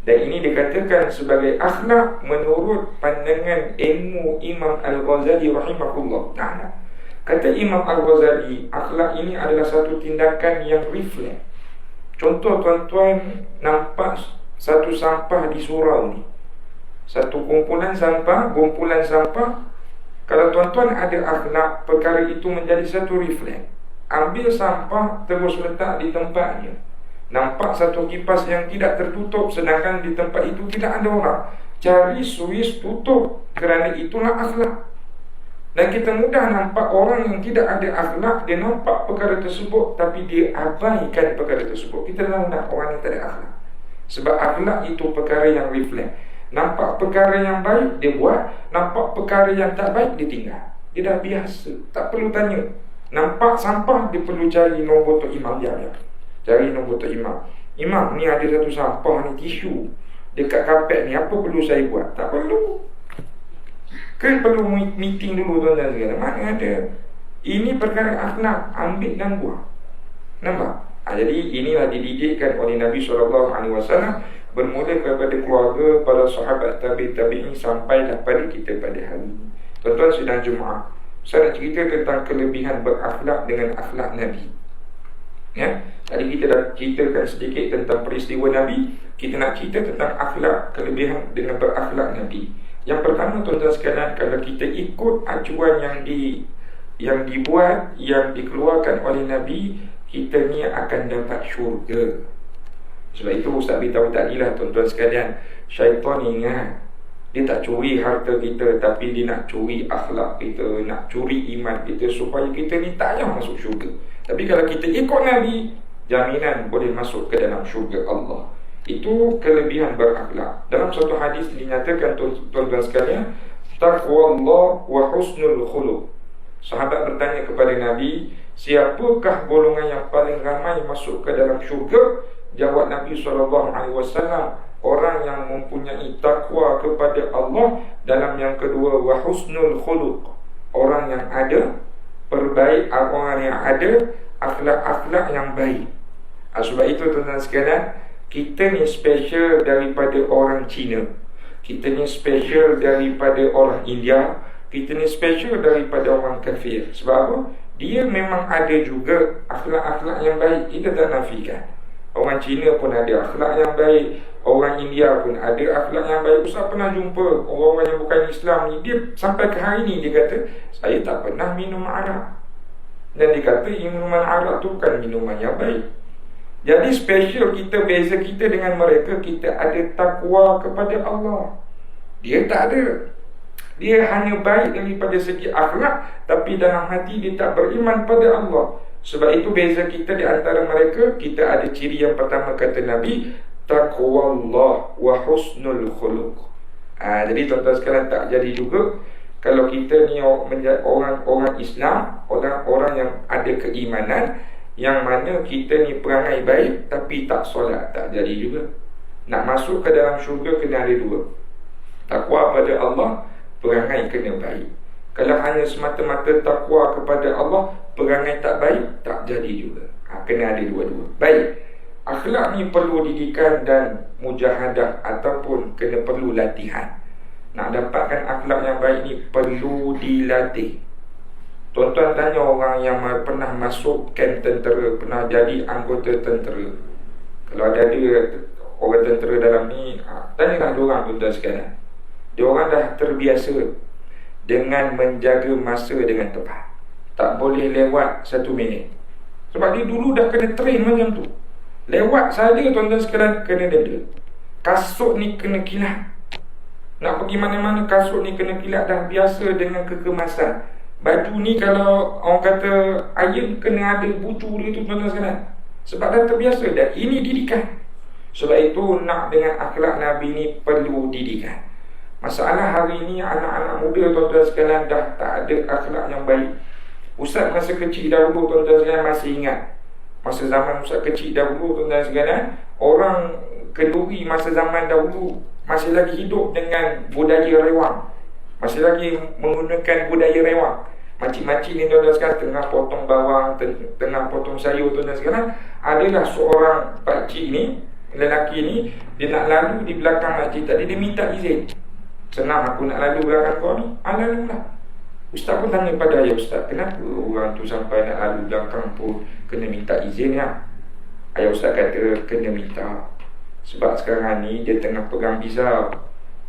Dan ini dikatakan sebagai akhlak menurut pandangan ilmu Imam Al-Ghazali rahimahullah ta'ala. Kata Imam Al-Ghazali, akhlak ini adalah satu tindakan yang refleks. Contoh tuan-tuan nampak satu sampah di surau ni, satu kumpulan sampah. Kalau tuan-tuan ada akhlak, perkara itu menjadi satu refleks. Ambil sampah, terus letak di tempatnya. Nampak satu kipas yang tidak tertutup, sedangkan di tempat itu tidak ada orang. Cari suis tutup, kerana itulah akhlak. Dan kita mudah nampak orang yang tidak ada akhlak, dia nampak perkara tersebut tapi dia abaikan perkara tersebut. Kita tahu nak orang yang tak ada akhlak. Sebab akhlak itu perkara yang refleks. Nampak perkara yang baik, dia buat. Nampak perkara yang tak baik, dia tinggal. Dia dah biasa, tak perlu tanya. Nampak sampah, dia perlu cari nombor Tok Imam dia. Cari nombor Tok Imam. Imam, ni ada satu sampah ni, tisu dekat kapet ni, apa perlu saya buat? Tak perlu. Kan perlu meeting dulu tuan-tuan sekalian. Mana ada. Ini perkara akhlak, ambil dan buang. Nampak? Jadi inilah dididikkan oleh Nabi SAW, bermula daripada keluarga, para sahabat, tabi'in, sampailah pada kita pada hari ini. Tuan-tuan sidang Jumaat, saya nak cerita tentang kelebihan berakhlak dengan akhlak Nabi. Ya, tadi kita dah ceritakan sedikit tentang peristiwa Nabi. Kita nak cerita tentang akhlak, kelebihan dengan berakhlak Nabi. Yang pertama tuan-tuan sekalian, kalau kita ikut acuan yang dibuat, yang dikeluarkan oleh Nabi, kita ni akan dapat syurga. Sebab itu Ustaz beritahu tadi lah tuan-tuan sekalian, syaitan ingat, dia tak curi harta kita, tapi dia nak curi akhlak kita, nak curi iman kita, supaya kita ni tak payah masuk syurga. Tapi kalau kita ikut Nabi, jaminan boleh masuk ke dalam syurga Allah. Itu kelebihan berakhlak. Dalam satu hadis dinyatakan tuan-tuan sekalian, taqwallah wa husnul khuluq. Sahabat bertanya kepada Nabi, siapakah golongan yang paling ramai masuk ke dalam syurga? Jawab Nabi SAW, orang yang mempunyai takwa kepada Allah. Dalam yang kedua, wa husnul khuluq, orang yang ada orang yang ada akhlak-akhlak yang baik. Sebab itu tuan-tuan sekalian, kita ni special daripada orang Cina, kita ni special daripada orang India, kita ni special daripada orang kafir. Sebab apa? Dia memang ada juga akhlak-akhlak yang baik, kita tak nafikan. Orang Cina pun ada akhlak yang baik, orang India pun ada akhlak yang baik. Ustaz pernah jumpa orang-orang yang bukan Islam ni, dia sampai ke hari ni dia kata, saya tak pernah minum arak. Dan dia kata minuman arak tu bukan minuman yang baik. Jadi special kita, beza kita dengan mereka, kita ada takwa kepada Allah. Dia tak ada. Dia hanya baik daripada segi akhlak, tapi dalam hati dia tak beriman pada Allah. Sebab itu beza kita di antara mereka, kita ada ciri yang pertama kata Nabi, taqwallah wa husnul khuluq. Jadi tuan-tuan sekalian, tak jadi juga kalau kita ni orang Islam, orang yang ada keimanan, yang mana kita ni perangai baik tapi tak solat, tak jadi juga. Nak masuk ke dalam syurga kena ada dua, takwa pada Allah, perangai kena baik. Kalau hanya semata-mata takwa kepada Allah, perangai tak baik, tak jadi juga. Kena ada dua-dua. Baik, akhlak ni perlu didikan dan mujahadah, ataupun kena perlu latihan. Nak dapatkan akhlak yang baik ni perlu dilatih. Tuan-tuan tanya orang yang pernah masuk kamp tentera, pernah jadi anggota tentera. Kalau ada orang tentera dalam ni, tanyakan diorang tuan-tuan sekalian. Diorang dah terbiasa dengan menjaga masa dengan tepat. Tak boleh lewat 1 minit. Sebab dia dulu dah kena train macam tu. Lewat saja tuan-tuan sekalian kena denda. Kasut ni kena kilat. Nak pergi mana-mana kasut ni kena kilat, dah biasa dengan kekemasan. Baju ni kalau orang kata iron, kena ada bucu dia tu tuan-tuan sekalian. Sebab dah terbiasa, dan ini didikan. Sebab itu nak dengan akhlak Nabi ni perlu didikan. Masalah hari ini anak-anak muda tuan-tuan sekalian dah tak ada akhlak yang baik. Ustaz masa kecil dahulu tuan-tuan sekalian masih ingat, masa zaman Ustaz kecil dahulu tuan-tuan sekalian, orang Kenduri masa zaman dahulu masih lagi hidup dengan budaya rewang. Masih lagi menggunakan budaya rewang. Makcik-makcik ni tuan-tuan sekalian tengah potong bawang, tengah potong sayur tuan-tuan sekalian, adalah seorang pakcik ni, lelaki ni, dia nak lalu di belakang makcik tadi, dia minta izin. Senang aku nak lalu belakang kau ni, lalulah. Ustaz pun tanya pada ayah Ustaz, kenapa orang tu sampai nak lalu belakang pun kena minta izin ya? Ayah Ustaz kata kena minta. Sebab sekarang ni dia tengah pegang pisau,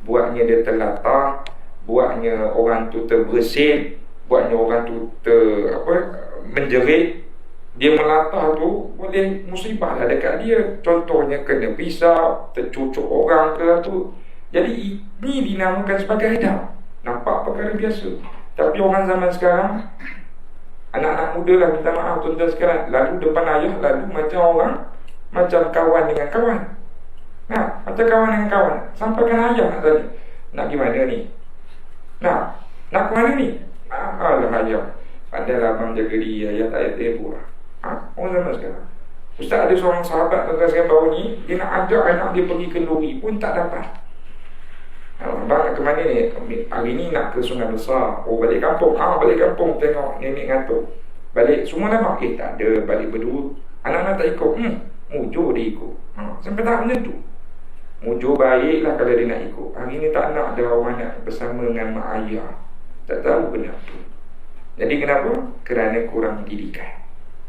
buatnya dia terlatah, buatnya orang tu terbersit, buatnya orang tu menjerit. Dia melatah tu boleh musibah lah dekat dia. Contohnya kena pisau, tercucuk orang ke tu. Jadi ini dinamakan sebagai adab. Nampak perkara biasa. Tapi orang zaman sekarang, anak-anak muda lah, minta maaf tuan-tuan sekarang, lalu depan ayah, lalu macam orang, macam kawan dengan kawan. Nah, macam kawan dengan kawan. Sampaikan ayah nak tanya, nak gimana ni? Nak ke mana ni? Alah ayah, padahal abang jaga diri, ayah tak payah telepon lah. Orang zaman sekarang. Ustaz ada seorang sahabat tuan-tuan sekarang baru ni, dia nak ajak anak dia pergi kenduri pun tak dapat. Abang nak ke mana ni? Hari ni nak ke Sungai Besar. Oh, balik kampung. Balik kampung tengok nenek ngantuk. Balik semua nama. Tak ada, balik berdua. Anak-anak tak ikut. Mujur dia ikut. Sampai tak macam tu. Mujur baiklah kalau dia nak ikut. Hari ni tak nak ada orang nak bersama dengan mak ayah. Tak tahu kenapa. Jadi kenapa? Kerana kurang didikan.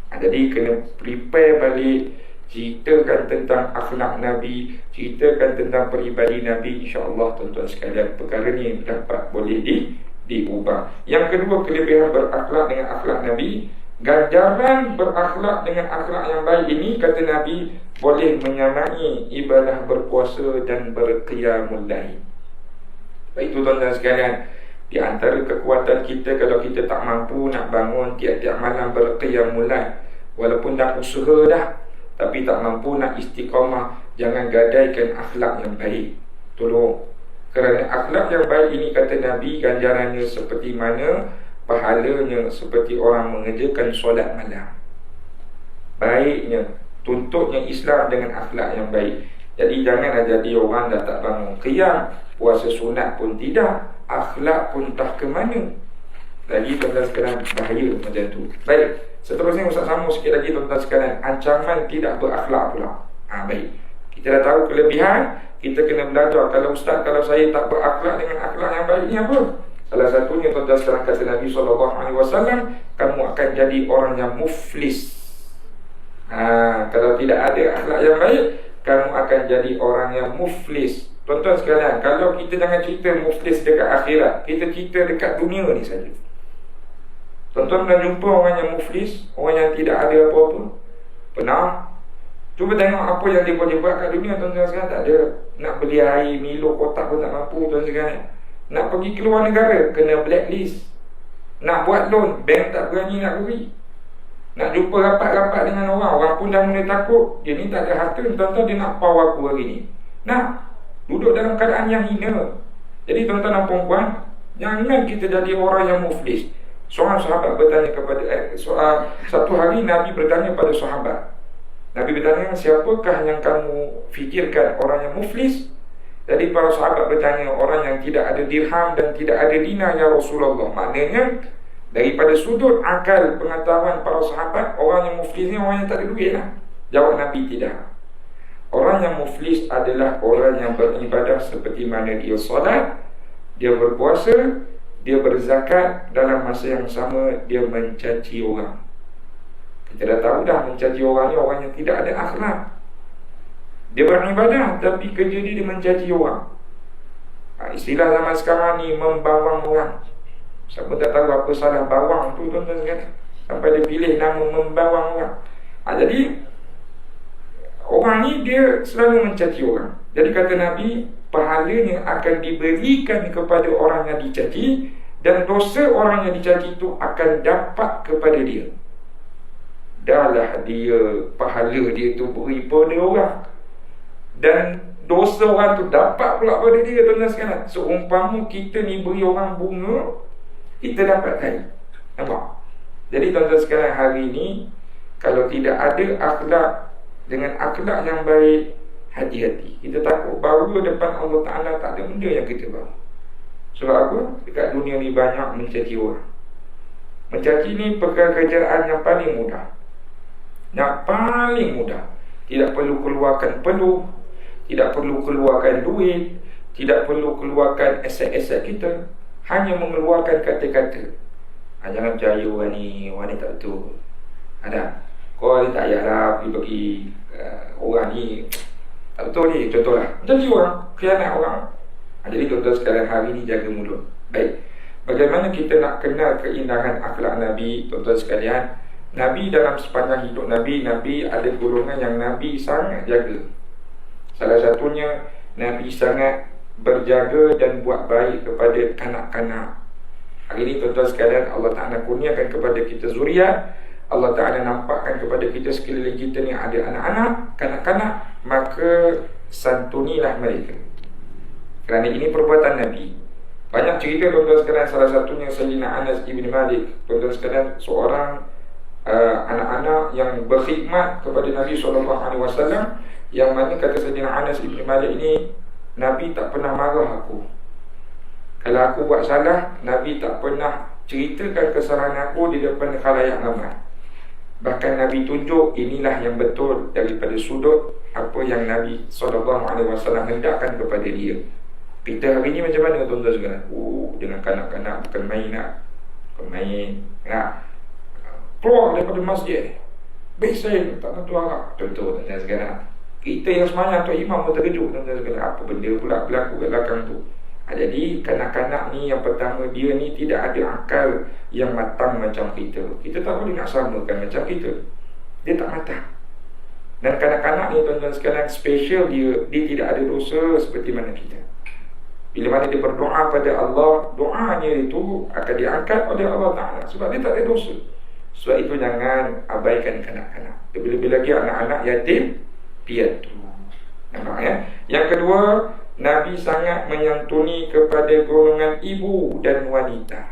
Jadi kena prepare balik, ceritakan tentang akhlak Nabi, ceritakan tentang peribadi Nabi. InsyaAllah tuan-tuan sekalian, perkara ni dapat boleh diubah. Yang kedua, kelebihan berakhlak dengan akhlak Nabi. Ganjaran berakhlak dengan akhlak yang baik ini, kata Nabi, boleh menyamai ibadah berpuasa dan berqiyamul lail. Baik itu tuan-tuan sekalian, di antara kekuatan kita kalau kita tak mampu nak bangun tiap-tiap malam berqiyamul lail, walaupun dah usaha dah, tapi tak mampu nak istiqamah, jangan gadaikan akhlak yang baik. Tolong. Kerana akhlak yang baik ini, kata Nabi, ganjarannya seperti mana? Pahalanya seperti orang mengerjakan solat malam. Baiknya, tuntutnya Islam dengan akhlak yang baik. Jadi janganlah jadi orang dah tak bangun qiyam, puasa sunat pun tidak, akhlak pun tak ke mana. Lagi tuan-tuan sekalian, bahaya macam tu. Baik, seterusnya Ustaz sambung sikit lagi tuan-tuan sekalian, ancaman tidak berakhlak pula. Baik, kita dah tahu kelebihan, kita kena belajar. Kalau Ustaz, kalau saya tak berakhlak dengan akhlak yang baik ni apa? Salah satunya tuan-tuan sekalian, kata Nabi SAW, kamu akan jadi orang yang muflis. Kalau tidak ada akhlak yang baik, kamu akan jadi orang yang muflis. Tuan-tuan sekalian, kalau kita jangan cerita muflis dekat akhirat, kita cerita dekat dunia ni saja. Tuan-tuan pernah jumpa orang yang muflis, orang yang tidak ada apa-apa? Pernah? Cuba tengok apa yang dia boleh buat kat dunia. Tuan-tuan sekalian, tak ada. Nak beli air, Milo kotak pun tak mampu tuan-tuan sekalian. Nak pergi keluar negara, kena blacklist. Nak buat loan, bank tak berani nak beri. Nak jumpa rapat-rapat dengan orang, orang pun dah mula takut. Dia ni tak ada harta, tuan-tuan, dia nak pau aku hari ni. Nak duduk dalam keadaan yang hina. Jadi tuan-tuan dan puan-puan, jangan kita jadi orang yang muflis. Seorang sahabat bertanya kepada satu hari Nabi bertanya pada sahabat. Nabi bertanya, siapakah yang kamu fikirkan orang yang muflis? Jadi para sahabat bertanya, orang yang tidak ada dirham dan tidak ada dinar ya Rasulullah. Maknanya daripada sudut akal pengetahuan para sahabat, orang yang muflis ni orang yang tak ada duit lah. Jawab Nabi, tidak. Orang yang muflis adalah orang yang beribadah seperti mana dia solat, dia berpuasa, dia berzakat, dalam masa yang sama dia mencaci orang. Kita dah tahu dah, mencaci orang ni orang yang tidak ada akhlak. Dia beribadah tapi kerja dia mencaci orang. Istilah zaman sekarang ni, membawang orang. Siapa tak tahu apa salah bawang tu tuan-tuan sekalian, sampai dia pilih nama membawang orang. Jadi orang ni dia selalu mencaci orang. Jadi kata Nabi, pahalanya akan diberikan kepada orang yang dicaci, dan dosa orang yang dicaci itu akan dapat kepada dia. Dahlah dia, pahala dia tu beri pada orang, dan dosa orang tu dapat pula pada dia, tuan-tuan sekalian. Seumpama kita ni beri orang bunga, kita dapat kain. Nampak? Jadi tuan-tuan sekalian, hari ni kalau tidak ada akhlak dengan akhlak yang baik, hati-hati. Kita takut baru depan Allah Ta'ala tak ada benda yang kita bawa. Sebab apa? Dekat dunia ni banyak mencaci orang. Mencaci ni perkara kerjaan yang paling mudah. Yang paling mudah. Tidak perlu keluarkan peluh, tidak perlu keluarkan duit, tidak perlu keluarkan aset-aset kita, hanya mengeluarkan kata-kata. Jangan percaya orang ni tak betul. Ada. Kau ni tak payahlah pergi bagi orang ni tak betul ni. Contohlah, mencaci orang, khianat orang. Jadi tuan-tuan sekalian, hari ni jaga mulut. Baik. Bagaimana kita nak kenal keindahan akhlak Nabi, tuan-tuan sekalian? Nabi dalam sepanjang hidup Nabi ada golongan yang Nabi sangat jaga. Salah satunya, Nabi sangat berjaga dan buat baik kepada kanak-kanak. Hari ini tuan-tuan sekalian, Allah Ta'ala kurniakan kepada kita zuriat. Allah Ta'ala nampakkan kepada kita sekeliling kita ni ada anak-anak, kanak-kanak. Maka santunilah mereka. Kerana ini perbuatan Nabi. Banyak cerita tuan-tuan sekalian. Salah satunya Sayyidina Anas ibn Malik. Tuan-tuan sekalian, seorang anak-anak yang berkhidmat kepada Nabi SAW, yang mana kata Sayyidina Anas ibn Malik ini, Nabi tak pernah marah aku. Kalau aku buat salah, Nabi tak pernah ceritakan kesalahan aku di depan khalayak ramai. Bahkan Nabi tunjuk inilah yang betul daripada sudut apa yang Nabi SAW hendakkan kepada dia. Kita hari ni macam mana tuan-tuan sekalian? Dengan kanak-kanak bukan main nak. Bukan main nak. Keluar daripada masjid, bising, tak tentu arah. Contoh tuan-tuan sekalian, kita yang semayang Tok Imam pun terkejut tuan-tuan sekalian, apa benda pula berlaku kat belakang tu. Jadi kanak-kanak ni, yang pertama, dia ni tidak ada akal yang matang macam kita. Kita tak boleh nak samakan macam kita. Dia tak matang. Dan kanak-kanak ni tuan-tuan sekalian, special dia tidak ada dosa seperti mana kita. Bila mana dia berdoa pada Allah, doanya itu akan diangkat oleh Allah Ta'ala, sebab dia tak ada dosa. Sebab itu jangan abaikan kanak-kanak. Lebih-lebih lagi anak-anak yatim piatu. Nampak ya? Yang kedua, Nabi sangat menyantuni kepada golongan ibu dan wanita.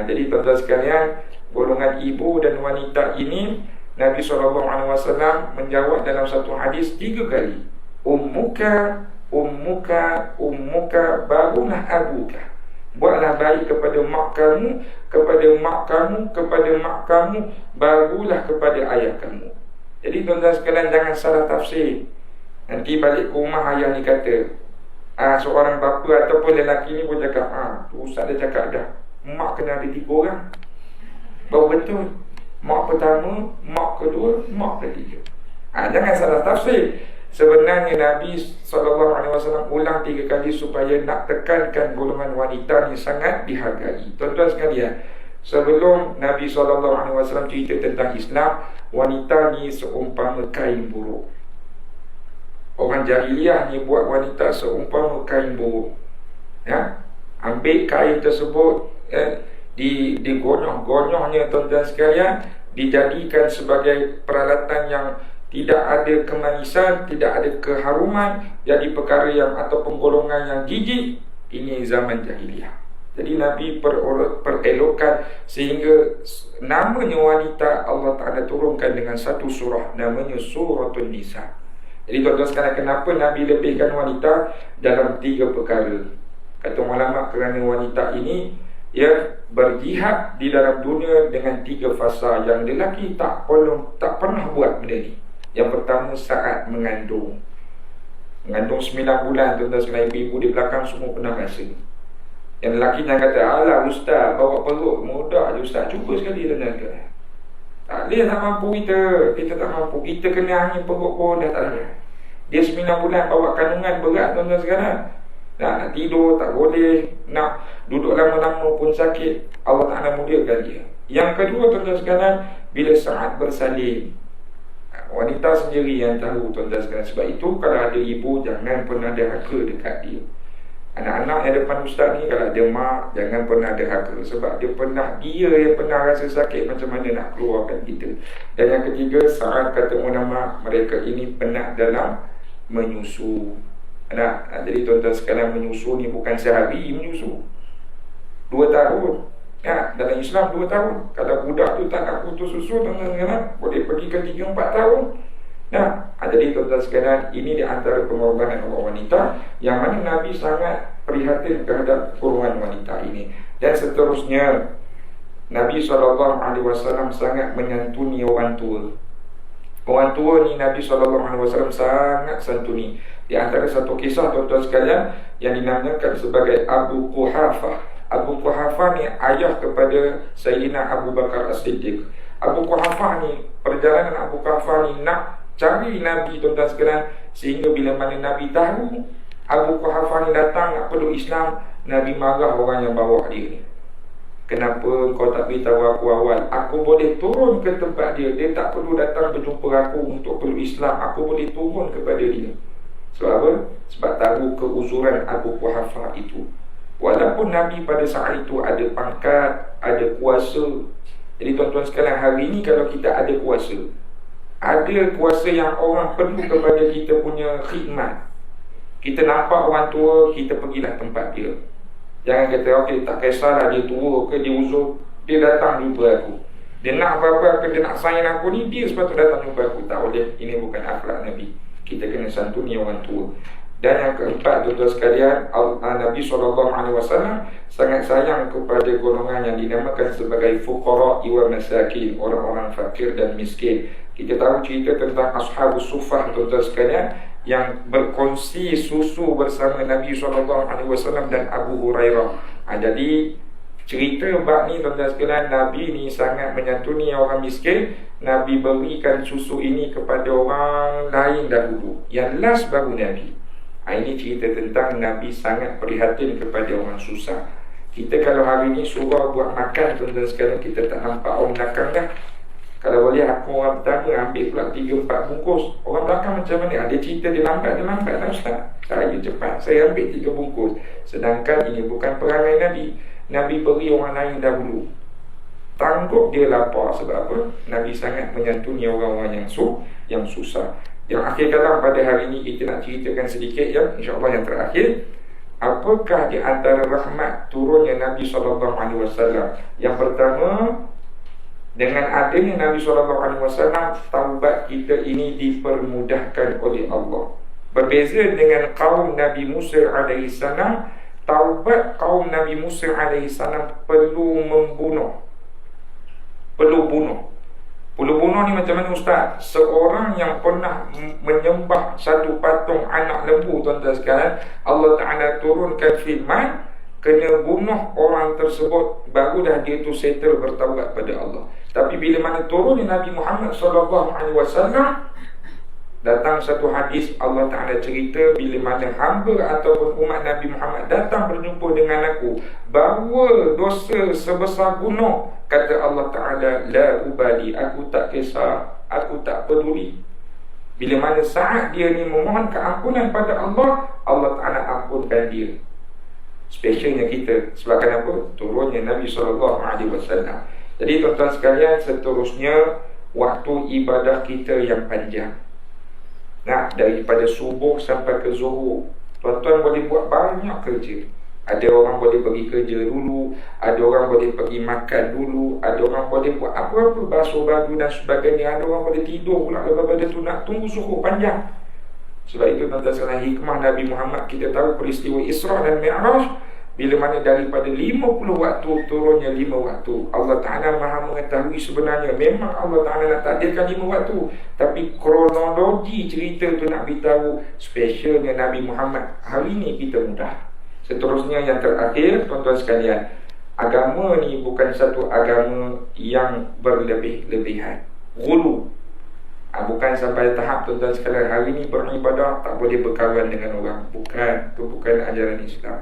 Jadi tuan-tuan sekalian, golongan ibu dan wanita ini Nabi SAW menjawab dalam satu hadis 3 kali. Ummuka, ummuka, ummuka, barulah abuka. Buatlah baik kepada mak kamu, kepada mak kamu, kepada mak kamu, barulah kepada ayah kamu. Jadi tuan-tuan sekalian, jangan salah tafsir. Nanti balik ke rumah ayah ni kata, seorang bapa ataupun lelaki ni pun cakap, ustaz dia cakap dah, mak kena ada 3 orang. Baru betul. Mak pertama, mak kedua, mak ketiga. Jangan salah tafsir. Sebenarnya Nabi SAW ulang 3 kali supaya nak tekankan golongan wanita ni sangat dihargai. Tuan-tuan sekalian, sebelum Nabi SAW cerita tentang Islam, wanita ni seumpama kain buruk. Orang jahiliah ni buat wanita seumpama kain buruk. Ambil kain tersebut, digonyong-gonyongnya tuan-tuan sekalian, dijadikan sebagai peralatan yang tidak ada kemanisan, tidak ada keharuman, jadi perkara yang atau penggolongan yang jijik. Ini zaman jahiliah. Jadi Nabi perelokkan sehingga namanya wanita Allah Ta'ala turunkan dengan satu surah, namanya Suratul Nisa. Jadi tuan-tuan sekalian, kenapa Nabi lebihkan wanita dalam 3 perkara? Kata ulama, kerana wanita ini berjihad di dalam dunia dengan 3 fasa yang lelaki tak pernah buat benda ni. Yang pertama, saat mengandung 9 bulan, tuan-tuan sekalian, ibu-ibu di belakang semua pernah rasa. Yang lelaki jangan kata, alah ustaz bawa perut mudah je ustaz. Cuba sekali tuan-tuan sekalian. Dia tak mampu, kita tak mampu. Kita kena angin perut pun dah tak ada. Dia 9 bulan bawa kandungan berat tuan-tuan sekalian. Nak tidur tak boleh, nak duduk lama-lama pun sakit. Allah Ta'ala muliakan dia. Yang kedua tuan-tuan sekalian, bila saat bersalin, wanita sendiri yang tahu tuan-tuan sekalian. Sebab itu kalau ada ibu, jangan pernah ada haka dekat dia. Anak-anak yang depan ustaz ni, kalau ada mak, jangan pernah ada haka. Sebab dia yang pernah rasa sakit, macam mana nak keluarkan kita. Dan yang ketiga, saat kata ulama, mereka ini penat dalam menyusu. Jadi tuan-tuan sekalian, menyusu ni bukan sehari menyusu, 2 tahun. Dalam Islam 2 tahun. Kalau budak tu tak nak putus susu, tuan-tuan sekalian, boleh pergi ke 3-4 tahun. Jadi tuan-tuan sekalian, ini di antara pengorbanan orang wanita yang mana Nabi sangat prihatin terhadap kurungan wanita ini. Dan seterusnya, Nabi SAW sangat menyantuni orang tua. Orang tua ni Nabi SAW sangat santuni. Di antara satu kisah tuan-tuan sekalian yang dinamakan sebagai Abu Quhafah. Abu Quhafah ni ayah kepada Sayyidina Abu Bakar As-Siddiq. Abu Quhafah ni, perjalanan Abu Quhafah ni nak cari Nabi tuan-tuan sekalian, sehingga bila mana Nabi tahu Abu Quhafah ni datang nak peluk Islam, Nabi marah orang yang bawa dia ni. Kenapa kau tak beritahu aku awal? Aku boleh turun ke tempat dia. Dia tak perlu datang berjumpa aku untuk peluk Islam. Aku boleh turun kepada dia. Sebab apa? Sebab tahu keuzuran Abu Quhafah itu. Walaupun Nabi pada saat itu ada pangkat, ada kuasa. Jadi tuan-tuan sekalian, hari ini kalau kita ada kuasa yang orang perlu kepada kita punya khidmat. Kita nampak orang tua, kita pergilah tempat dia. Jangan kata, okey, tak kisahlah dia tua ke, dia uzur, dia datang jumpa aku. Dia nak apa-apa ke, dia nak sayang aku ni, dia sepatutnya datang jumpa aku. Tak boleh, ini bukan akhlak Nabi. Kita kena santuni orang tua. Dan yang keempat, tuan-tuan sekalian, Nabi SAW sangat sayang kepada golongan yang dinamakan sebagai fuqara wa masakin, orang-orang fakir dan miskin. Kita tahu cerita tentang Ashabus Suffah, tuan-tuan sekalian, yang berkongsi susu bersama Nabi SAW dan Abu Hurairah. Jadi cerita bab ni tuan-tuan sekalian, Nabi ni sangat menyantuni orang miskin. Nabi berikan susu ini kepada orang lain dahulu, yang last baru Nabi. Ini cerita tentang Nabi sangat prihatin kepada orang susah. Kita kalau hari ni suruh buat makan tuan-tuan sekalian, kita tak nampak orang belakang dah. Kalau boleh aku orang pertama ambil pula 3-4 bungkus. Orang belakang macam mana? Dia cerita dia lambat lah Ustaz. Saya cepat, saya ambil 3 bungkus. Sedangkan ini bukan perangai Nabi. Nabi beri orang lain dahulu. Tanggup dia lapar. Sebab apa? Nabi sangat menyantuni orang-orang yang susah. Yang akhir kalam pada hari ini kita nak ceritakan sedikit ya, insya-Allah yang terakhir. Apakah di antara rahmat turunnya Nabi SAW? Yang pertama, dengan adanya Nabi SAW, taubat kita ini dipermudahkan oleh Allah. Berbeza dengan kaum Nabi Musa AS, taubat kaum Nabi Musa AS perlu membunuh. Perlu bunuh ni macam mana Ustaz? Seorang yang pernah menyembah satu patung anak lembu, tuan-tuan sekalian, Allah Ta'ala turunkan firman, kena bunuh orang tersebut, barulah dia tu settle bertaubat pada Allah. Tapi bila mana turun Nabi Muhammad SAW, datang satu hadis, Allah Ta'ala cerita, bila mana hamba ataupun umat Nabi Muhammad datang berjumpa dengan aku, bahawa dosa sebesar gunung, kata Allah Ta'ala, la ubali, aku tak kisah, aku tak peduli. Bila mana saat dia ni memohon keampunan pada Allah, Allah Ta'ala ampunkan dia. Specialnya kita. Sebab kenapa? Turunnya Nabi SAW. Jadi tuan-tuan sekalian, seterusnya waktu ibadah kita yang panjang. Nah, daripada subuh sampai ke zuhur, tuan-tuan boleh buat banyak kerja. Ada orang boleh pergi kerja dulu, ada orang boleh pergi makan dulu, ada orang boleh buat apa-apa, basuh baju dan sebagainya. Ada orang boleh tidur pula lepas tu nak tunggu zuhur panjang. Sebab itu tuan-tuan sekalian, hikmah Nabi Muhammad, kita tahu peristiwa Isra dan Mi'raj, bila mana daripada 50 waktu turunnya 5 waktu. Allah Ta'ala maha mengetahui sebenarnya, memang Allah Ta'ala nak takdirkan 5 waktu, tapi kronologi cerita tu nak beritahu specialnya Nabi Muhammad. Hari ni kita mudah. Seterusnya yang terakhir, tuan-tuan sekalian, agama ni bukan satu agama yang berlebih-lebihan, ghulu. Bukan sampai tahap tuan-tuan sekalian hari ni beribadah tak boleh berkawan dengan orang. Bukan, itu bukan ajaran Islam.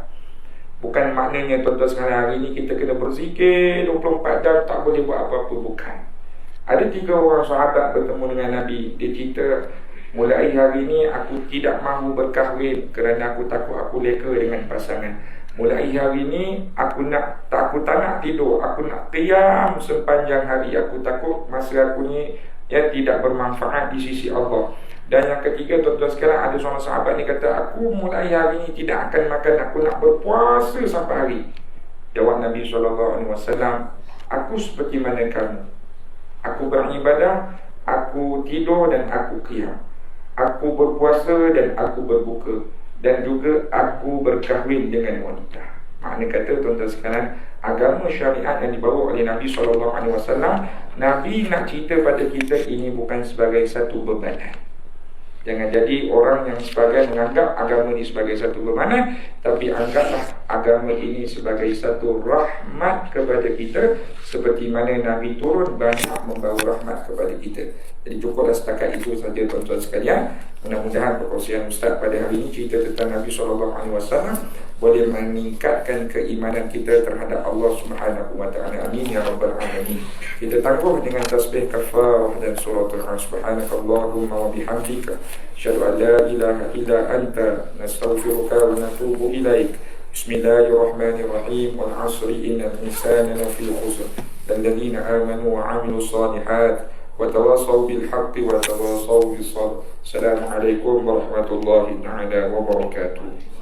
Bukan maknanya tuan-tuan sekalian hari ni kita kena berzikir 24 jam, tak boleh buat apa-apa. Bukan. Ada 3 orang sahabat bertemu dengan Nabi. Dia cerita, mulai hari ni aku tidak mahu berkahwin kerana aku takut aku leka dengan pasangan. Mulai hari ni aku tak nak tidur, aku nak qiyam sepanjang hari. Aku takut masa aku ni tidak bermanfaat di sisi Allah. Dan yang ketiga, tuan-tuan sekalian, ada seorang sahabat ni kata, aku mulai hari ni tidak akan makan, aku nak berpuasa sampai hari. Jawab Nabi SAW, aku seperti mana kamu. Aku beribadah, aku tidur dan aku qiyam. Aku berpuasa dan aku berbuka. dan juga aku berkahwin dengan wanita. Makna kata tuan-tuan sekalian, agama syariat yang dibawa oleh Nabi SAW, Nabi nak cerita pada kita ini bukan sebagai satu bebanan. Jangan jadi orang yang sebagian menganggap agama ini sebagai satu bebanan, tapi anggaplah agama ini sebagai satu rahmat kepada kita, seperti mana Nabi turun banyak membawa rahmat kepada kita. Jadi cukuplah setakat itu saja tuan-tuan sekalian. Mudah-mudahan perkongsian Ustaz pada hari ini cerita tentang Nabi SAW boleh meningkatkan keimanan kita terhadap Allah Subhanahu wa taala. Amin ya rabbal alamin. Kita tangguh dengan tasbih kafarah dan suratul Al. Subhanakallahumma wa bihamdika asyhadu an la ilaha illa anta nastaghfiruka wa natubu ilaik. Bismillahirrahmanirrahim. Wal 'asri innal insana lafi khusr. Alladzina amanu wa 'amilus shalihat wa tawasaw bil haqqi wa tawasaw bis sabr. Assalamualaikum warahmatullahi taala wabarakatuh.